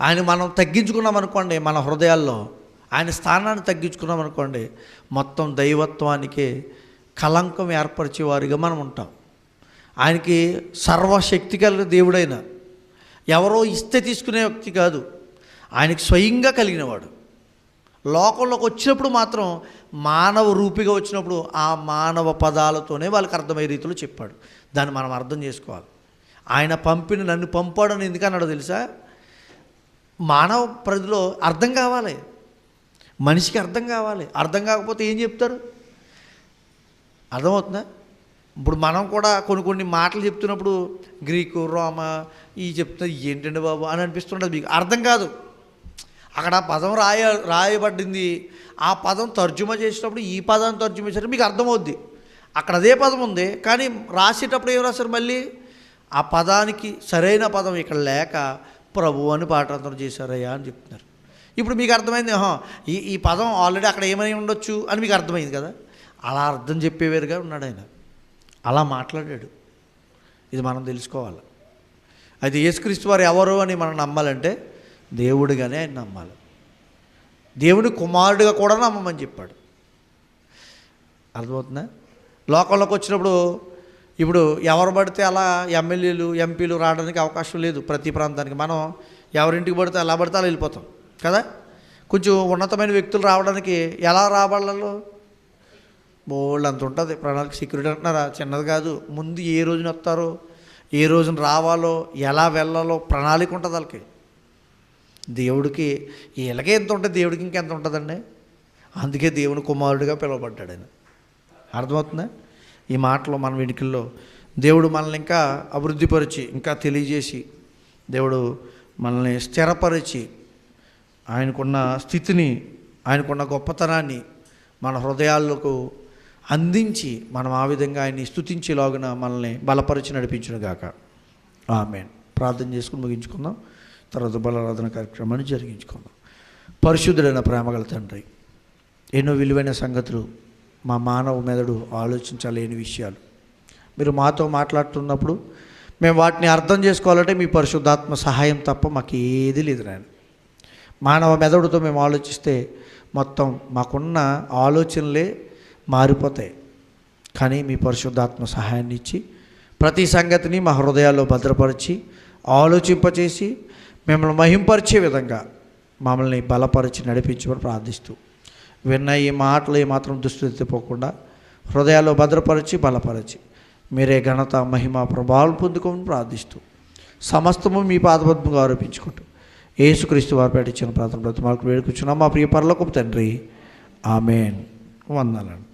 ఆయన మనం తగ్గించుకున్నాం అనుకోండి, మన హృదయాల్లో ఆయన స్థానాన్ని తగ్గించుకున్నాం అనుకోండి, మొత్తం దైవత్వానికి కళంకం ఏర్పరిచేవారిగా మనం ఉంటాం. ఆయనకి సర్వశక్తి కలిగిన దేవుడైన, ఎవరో ఇస్తే తీసుకునే వ్యక్తి కాదు, ఆయనకి స్వయంగా కలిగినవాడు. లోకంలోకి వచ్చినప్పుడు మాత్రం మానవ రూపిగా వచ్చినప్పుడు ఆ మానవ పదాలతోనే వాళ్ళకి అర్థమయ్యే రీతిలో చెప్పాడు. దాన్ని మనం అర్థం చేసుకోవాలి. ఆయన నన్ను పంపాడని ఎందుకన్నాడో తెలుసా? మానవ పరిధిలో అర్థం కావాలి, మనిషికి అర్థం కావాలి. అర్థం కాకపోతే ఏం చెప్తారు? అర్థమవుతుందా? ఇప్పుడు మనం కూడా కొన్ని మాటలు చెప్తున్నప్పుడు గ్రీకు, రోమా ఈ చెప్తున్నా ఏంటండి బాబు అని అనిపిస్తుంటుంది. మీకు అర్థం కాదు. అక్కడ పదం రాయబడింది, ఆ పదం తర్జుమా చేసేటప్పుడు ఈ పదాన్ని తర్జుమా చేసేటప్పుడు మీకు అర్థమవుద్ది. అక్కడ అదే పదం ఉంది, కానీ రాసేటప్పుడు ఏం రాశారు? మళ్ళీ ఆ పదానికి సరైన పదం ఇక్కడ లేక ప్రభు అని పాఠాంతరం చేశారయ్యా అని చెప్తున్నారు. ఇప్పుడు మీకు అర్థమైంది, ఈ పదం ఆల్రెడీ అక్కడ ఏమై ఉండొచ్చు అని మీకు అర్థమైంది కదా. అలా అర్థం చెప్పేవారుగా ఉన్నాడు ఆయన, అలా మాట్లాడాడు. ఇది మనం తెలుసుకోవాలి. అయితే యేసుక్రీస్తు వారు ఎవరు అని మనం నమ్మాలంటే దేవుడిగానే ఆయన నమ్మాలి. దేవుని కుమారుడిగా కూడా నమ్మమని చెప్పాడు. అర్థమవుతుందా? లోకంలోకి వచ్చినప్పుడు ఇప్పుడు ఎవరు పడితే అలా ఎమ్మెల్యేలు, ఎంపీలు రావడానికి అవకాశం లేదు ప్రతి ప్రాంతానికి. మనం ఎవరింటికి పడితే అలా పడితే అలా వెళ్ళిపోతాం కదా. కొంచెం ఉన్నతమైన వ్యక్తులు రావడానికి ఎలా రావాలలో బోల్డ్ అంత ఉంటుంది ప్రణాళిక. సెక్యూరిటీ అంటున్నారా? చిన్నది కాదు. ముందు ఏ రోజున వస్తారో, ఏ రోజున రావాలో, ఎలా వెళ్ళాలో ప్రణాళిక ఉంటుంది వాళ్ళకి. దేవుడికి వీళ్ళకే ఎంత ఉంటుంది, దేవుడికి ఇంకెంత ఉంటుందండి. అందుకే దేవుని కుమారుడిగా పిలువబడ్డాడు ఆయన. అర్థమవుతుందా? ఈ మాటలో మన వెనుకల్లో దేవుడు మనల్ని ఇంకా అభివృద్ధిపరిచి, ఇంకా తెలియజేసి, దేవుడు మనల్ని స్థిరపరిచి, ఆయనకున్న స్థితిని, ఆయనకున్న గొప్పతనాన్ని మన హృదయాలకు అందించి మనం ఆ విధంగా ఆయన్ని స్తుతించేలాగున మనల్ని బలపరిచి నడిపించునుగాక. ఆమేన్. ప్రార్థన చేసుకుని ముగించుకుందాం. తర్వాత బలారాధన కార్యక్రమాన్ని జరిగించుకుందాం. పరిశుద్ధుడైన ప్రేమగల తండ్రి, ఎన్నో విలువైన సంగతులు మా మానవ మెదడు ఆలోచించలేని విషయాలు మీరు మాతో మాట్లాడుతున్నప్పుడు మేము వాటిని అర్థం చేసుకోవాలంటే మీ పరిశుద్ధాత్మ సహాయం తప్ప మాకు ఏది లేదు నాయన. మానవ మెదడుతో మేము ఆలోచిస్తే మొత్తం మాకున్న ఆలోచనలే మారిపోతాయి. కానీ మీ పరిశుద్ధాత్మ సహాయాన్ని ఇచ్చి ప్రతి సంగతిని మా హృదయాల్లో భద్రపరిచి ఆలోచింపచేసి మిమ్మల్ని మహింపరిచే విధంగా మమ్మల్ని బలపరిచి నడిపించమని ప్రార్థిస్తూ, విన్న ఈ మాటలు ఏమాత్రం దృష్టి తెప్పుకోకుండా హృదయాల్లో భద్రపరిచి బలపరిచి మీరే ఘనత, మహిమ, ప్రభావాలు పొందుకోమని ప్రార్థిస్తూ సమస్తము మీ పాదపద్మంగా ఆరోపించుకుంటూ యేసుక్రీస్తు వారు పెట్టించిన ప్రార్థన ప్రతి మార్కు వేడుకొచ్చున్నాం మా ప్రియ పరలోకపు తండ్రి. ఆమేన్. వందనాలండి.